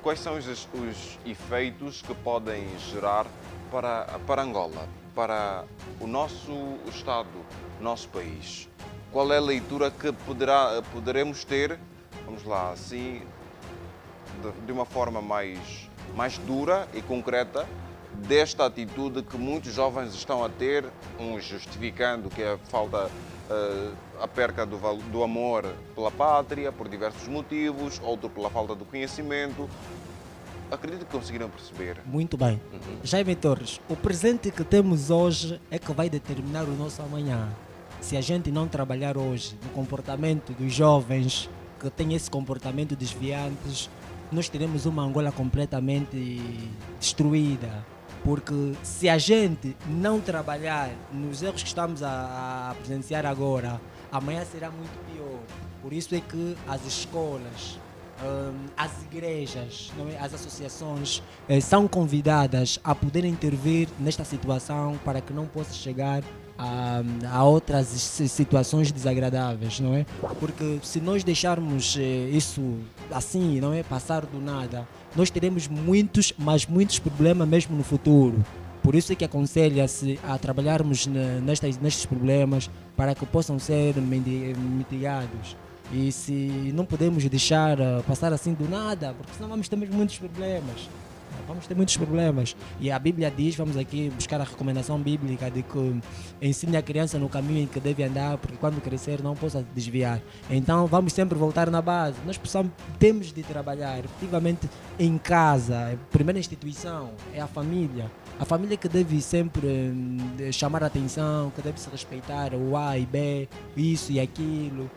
quais são os efeitos que podem gerar para Angola, para o nosso Estado, o nosso país? Qual é a leitura que poderemos ter, vamos lá, assim, de uma forma mais dura e concreta, desta atitude que muitos jovens estão a ter, uns justificando que a falta, a perca do amor pela pátria, por diversos motivos, outro pela falta do conhecimento. Acredito que conseguiram perceber. Muito bem. Jaime Torres, o presente que temos hoje é que vai determinar o nosso amanhã. Se a gente não trabalhar hoje no comportamento dos jovens que têm esse comportamento desviante, nós teremos uma Angola completamente destruída. Porque se a gente não trabalhar nos erros que estamos a presenciar agora, amanhã será muito pior. Por isso é que as escolas, as igrejas, não é? As associações são convidadas a poder intervir nesta situação para que não possa chegar a outras situações desagradáveis, não é? Porque se nós deixarmos isso assim, não é, passar do nada, nós teremos muitos problemas mesmo no futuro. Por isso é que aconselha-se a trabalharmos nestes problemas para que possam ser mitigados. E se não podemos deixar passar assim do nada, porque senão vamos ter muitos problemas. Vamos ter muitos problemas. E a Bíblia diz, vamos aqui buscar a recomendação bíblica de que ensine a criança no caminho em que deve andar, porque quando crescer não possa desviar. Então vamos sempre voltar na base. Nós temos de trabalhar efetivamente em casa. A primeira instituição é a família. A família que deve sempre chamar a atenção, que deve se respeitar o A e B, isso e aquilo,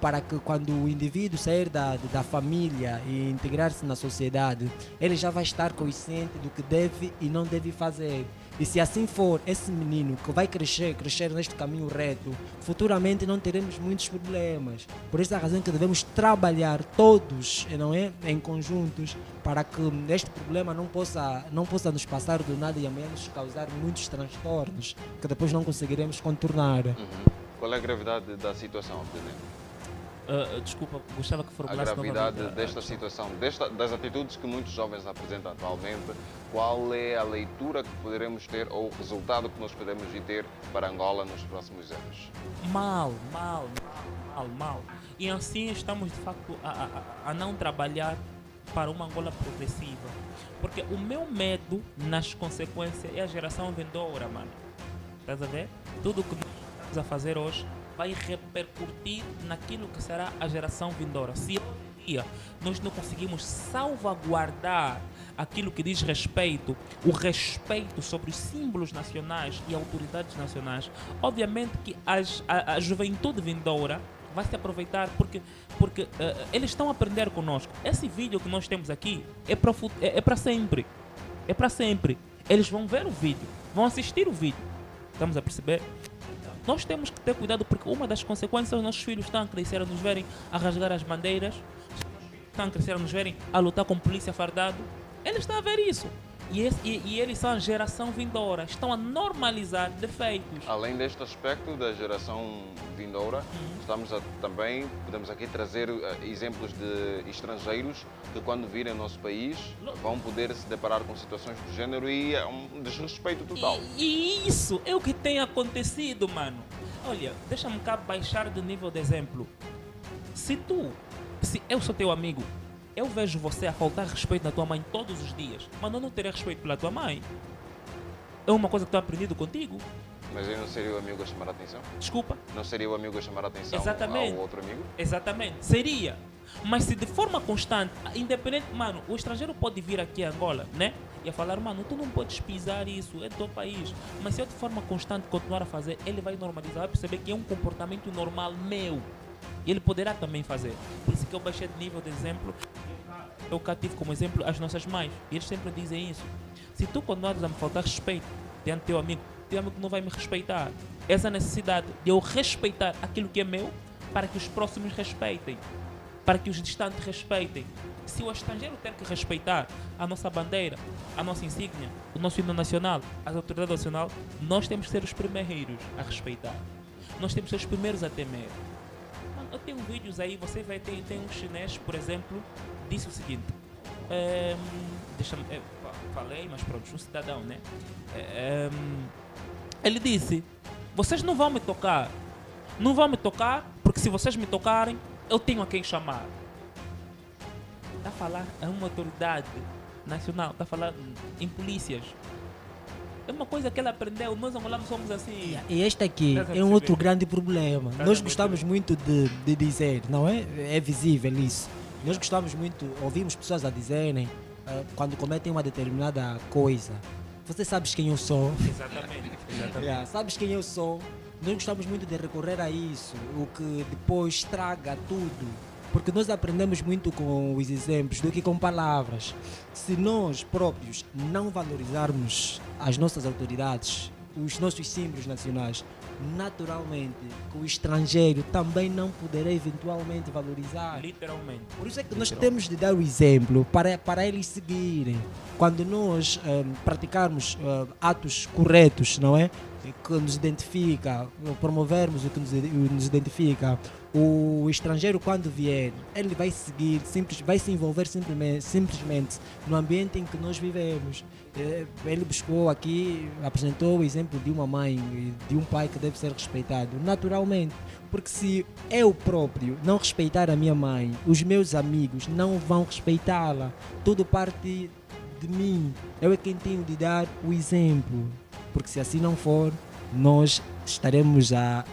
para que quando o indivíduo sair da família e integrar-se na sociedade, ele já vai estar consciente do que deve e não deve fazer. E se assim for, esse menino que vai crescer neste caminho reto, futuramente não teremos muitos problemas. Por essa razão que devemos trabalhar todos, não é, em conjuntos, para que este problema não possa nos passar do nada e amanhã nos causar muitos transtornos que depois não conseguiremos contornar. Qual é a gravidade da situação, Abdelino? Desculpa, gostava que formulasse a gravidade desta situação, das atitudes que muitos jovens apresentam atualmente. Qual é a leitura que poderemos ter ou o resultado que nós podemos ter para Angola nos próximos anos? Mal. E assim estamos de facto a não trabalhar para uma Angola progressiva. Porque o meu medo nas consequências é a geração vindoura, mano. Estás a ver? Tudo o que nós estamos a fazer hoje vai repercutir naquilo que será a geração vindoura. Se hoje em dia nós não conseguimos salvaguardar aquilo que diz respeito, o respeito sobre os símbolos nacionais e autoridades nacionais, obviamente que a juventude vindoura vai se aproveitar porque eles estão a aprender conosco. Esse vídeo que nós temos aqui é para sempre. É para sempre. Eles vão ver o vídeo, vão assistir o vídeo. Estamos a perceber? Nós temos que ter cuidado porque uma das consequências, os nossos filhos estão a crescer a nos verem a rasgar as bandeiras, estão a crescer a nos verem a lutar com polícia fardado. Eles estão a ver isso. E eles são a geração vindoura, estão a normalizar defeitos. Além deste aspecto da geração vindoura, também podemos aqui trazer exemplos de estrangeiros que quando virem o nosso país vão poder se deparar com situações do género e é um desrespeito total. E isso é o que tem acontecido, mano. Olha, deixa-me cá baixar de nível de exemplo. Se eu sou teu amigo, eu vejo você a faltar respeito na tua mãe todos os dias, mas eu não terei respeito pela tua mãe. É uma coisa que estou aprendido contigo. Mas eu não seria o amigo a chamar a atenção? Desculpa? Não seria o amigo a chamar a atenção ao outro amigo? Exatamente, seria. Mas se de forma constante, independente, mano, o estrangeiro pode vir aqui a Angola, né? e a falar, mano, tu não podes pisar isso, é do teu país. Mas se eu de forma constante continuar a fazer, ele vai normalizar, vai perceber que é um comportamento normal meu. E ele poderá também fazer. Por isso que eu baixei de nível de exemplo. Eu cá tive como exemplo as nossas mães. E eles sempre dizem isso. Se tu continuares a me faltar respeito diante do teu amigo não vai me respeitar. Essa necessidade de eu respeitar aquilo que é meu para que os próximos respeitem. Para que os distantes respeitem. Se o estrangeiro tem que respeitar a nossa bandeira, a nossa insígnia, o nosso hino nacional, as autoridades nacionais, nós temos que ser os primeiros a respeitar. Nós temos que ser os primeiros a temer. Mano, eu tenho vídeos aí, você vai ter, tem um chinês, por exemplo, disse o seguinte, falei, mas pronto, um cidadão, né? Ele disse, vocês não vão me tocar, porque se vocês me tocarem, eu tenho a quem chamar. Está a falar a uma autoridade nacional, está a falar em polícias. É uma coisa que ele aprendeu, nós angolanos somos assim. E este aqui é um outro grande problema. Nós gostamos muito de dizer, não é? É visível isso. Nós gostamos muito, ouvimos pessoas a dizerem, quando cometem uma determinada coisa, você sabes quem eu sou? Exatamente. Sabes quem eu sou? Nós gostamos muito de recorrer a isso, o que depois estraga tudo. Porque nós aprendemos muito com os exemplos do que com palavras. Se nós próprios não valorizarmos as nossas autoridades, os nossos símbolos nacionais, naturalmente que o estrangeiro também não poderá eventualmente valorizar. Literalmente. Por isso é que nós temos de dar o exemplo para eles seguirem. Quando nós praticarmos atos corretos, não é? Que nos identifica, promovermos o que nos identifica, o estrangeiro quando vier, ele vai seguir, vai se envolver simplesmente no ambiente em que nós vivemos. Ele buscou aqui, apresentou o exemplo de uma mãe, de um pai que deve ser respeitado, naturalmente. Porque se eu próprio não respeitar a minha mãe, os meus amigos não vão respeitá-la. Tudo parte de mim. Eu é quem tenho de dar o exemplo. Porque se assim não for, nós estaremos a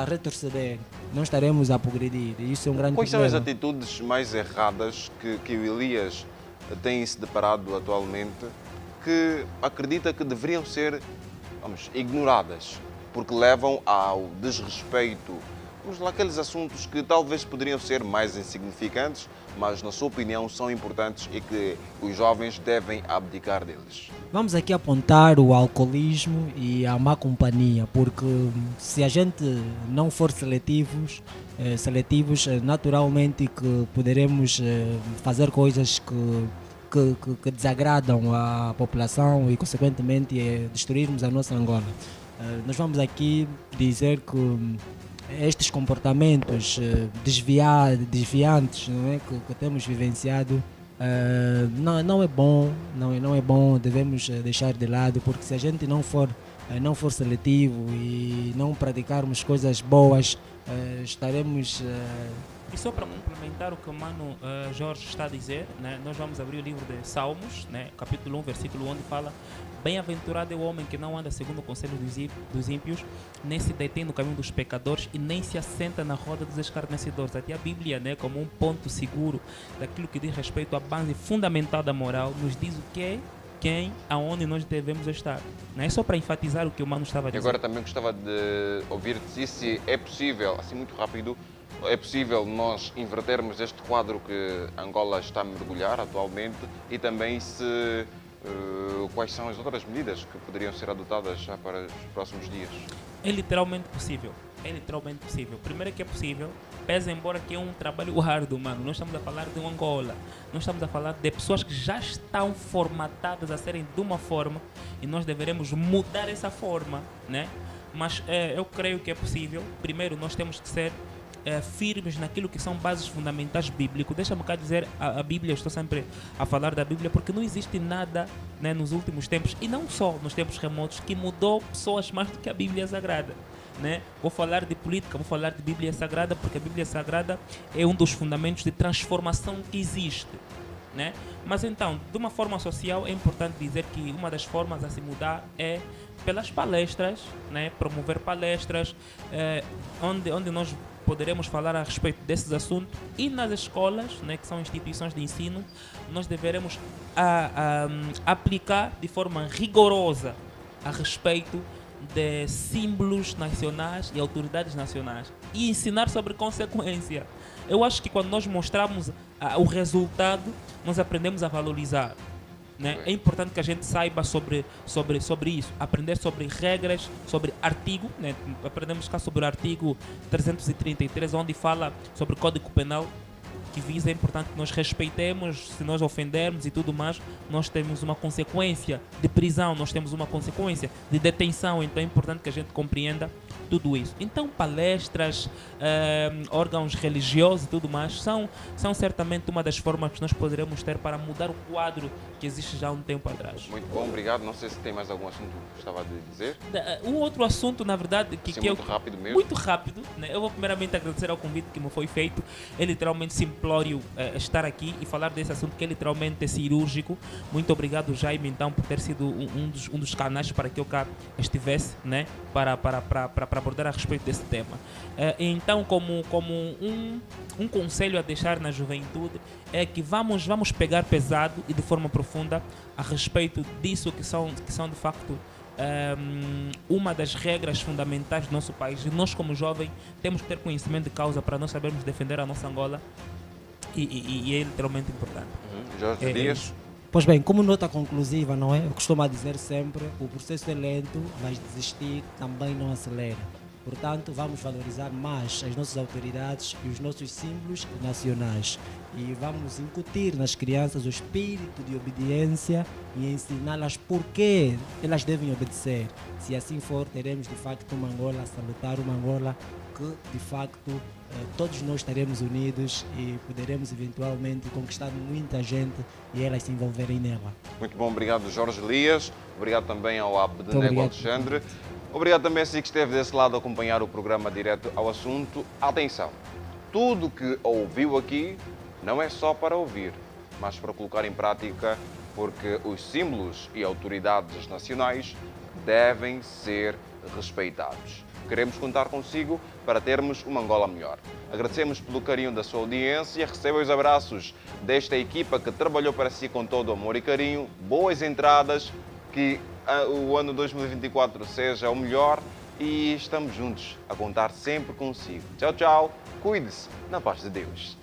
retroceder, não estaremos a progredir. Isso é um grande Quais problema. são as atitudes mais erradas que o Elias tem se deparado atualmente, que acredita que deveriam ser, ignoradas, porque levam ao desrespeito? Vamos lá, aqueles assuntos que talvez poderiam ser mais insignificantes, mas na sua opinião são importantes e que os jovens devem abdicar deles. Vamos aqui apontar o alcoolismo e a má companhia, porque se a gente não for seletivos, naturalmente que poderemos fazer coisas que desagradam a população e consequentemente destruirmos a nossa Angola. Nós vamos aqui dizer que estes comportamentos desviantes, não é, que temos vivenciado, não é bom, não é bom, devemos deixar de lado, porque se a gente não for seletivo e não praticarmos coisas boas, estaremos... E só para complementar o que o mano Jorge está a dizer, né, nós vamos abrir o livro de Salmos, né, capítulo 1, versículo 1, onde fala: bem-aventurado é o homem que não anda segundo o conselho dos ímpios, nem se detém no caminho dos pecadores e nem se assenta na roda dos escarnecedores. Até a Bíblia, né, como um ponto seguro daquilo que diz respeito à base fundamental da moral, nos diz o que é, quem, aonde nós devemos estar. Não é só para enfatizar o que o mano estava a dizer. E agora também gostava de ouvir-te se é possível, assim muito rápido, é possível nós invertermos este quadro que Angola está a mergulhar atualmente, e também quais são as outras medidas que poderiam ser adotadas já para os próximos dias? É literalmente possível. É literalmente possível. Primeiro que é possível, pese embora que é um trabalho árduo, mano. Nós estamos a falar de uma Angola. Nós estamos a falar de pessoas que já estão formatadas a serem de uma forma e nós deveremos mudar essa forma, né? Mas eu creio que é possível. Primeiro, nós temos que ser firmes naquilo que são bases fundamentais bíblicas. Deixa-me cá dizer a Bíblia, eu estou sempre a falar da Bíblia, porque não existe nada, né, nos últimos tempos, e não só nos tempos remotos, que mudou pessoas mais do que a Bíblia Sagrada. Né? Vou falar de política, vou falar de Bíblia Sagrada, porque a Bíblia Sagrada é um dos fundamentos de transformação que existe. Né? Mas então, de uma forma social, é importante dizer que uma das formas a se mudar é pelas palestras, né? Promover palestras, onde nós poderemos falar a respeito desses assuntos, e nas escolas, né, que são instituições de ensino, nós deveremos aplicar de forma rigorosa a respeito de símbolos nacionais e autoridades nacionais e ensinar sobre consequência. Eu acho que quando nós mostramos o resultado, nós aprendemos a valorizar. Né? É importante que a gente saiba sobre isso, aprender sobre regras, sobre artigo, né? Aprendemos cá sobre o artigo 333, onde fala sobre o Código Penal, que visa, é importante que nós respeitemos, se nós ofendermos e tudo mais, nós temos uma consequência de prisão, nós temos uma consequência de detenção, então é importante que a gente compreenda tudo isso. Então palestras, órgãos religiosos e tudo mais são certamente uma das formas que nós poderemos ter para mudar o quadro que existe já há um tempo atrás. Muito bom, obrigado. Não sei se tem mais algum assunto que gostava de dizer. O outro assunto, na verdade, que muito rápido mesmo. Muito rápido, né? Eu vou primeiramente agradecer ao convite que me foi feito. É literalmente simplório estar aqui e falar desse assunto que é literalmente cirúrgico. Muito obrigado, Jaime, então, por ter sido um dos canais para que eu cá estivesse, né? Para abordar a respeito desse tema. Então, como um conselho a deixar na juventude é que vamos pegar pesado e de forma profunda a respeito disso que são de facto uma das regras fundamentais do nosso país. E nós, como jovens, temos que ter conhecimento de causa para nós sabermos defender a nossa Angola e é literalmente importante. Jorge Dias. Pois bem, como nota conclusiva, não é? Eu costumo dizer sempre, o processo é lento, mas desistir também não acelera. Portanto, vamos valorizar mais as nossas autoridades e os nossos símbolos nacionais. E vamos incutir nas crianças o espírito de obediência e ensiná-las por que elas devem obedecer. Se assim for, teremos de facto uma Angola salutar, uma Angola que de facto todos nós estaremos unidos e poderemos eventualmente conquistar muita gente e elas se envolverem nela. Muito bom, obrigado Jorge Elias, obrigado também ao Abdenego Alexandre, obrigado também a si que esteve desse lado a acompanhar o programa Direto ao Assunto. Atenção, tudo que ouviu aqui não é só para ouvir, mas para colocar em prática, porque os símbolos e autoridades nacionais devem ser respeitados. Queremos contar consigo para termos uma Angola melhor. Agradecemos pelo carinho da sua audiência, receba os abraços desta equipa que trabalhou para si com todo amor e carinho. Boas entradas, que o ano 2024 seja o melhor e estamos juntos a contar sempre consigo. Tchau, tchau. Cuide-se na paz de Deus.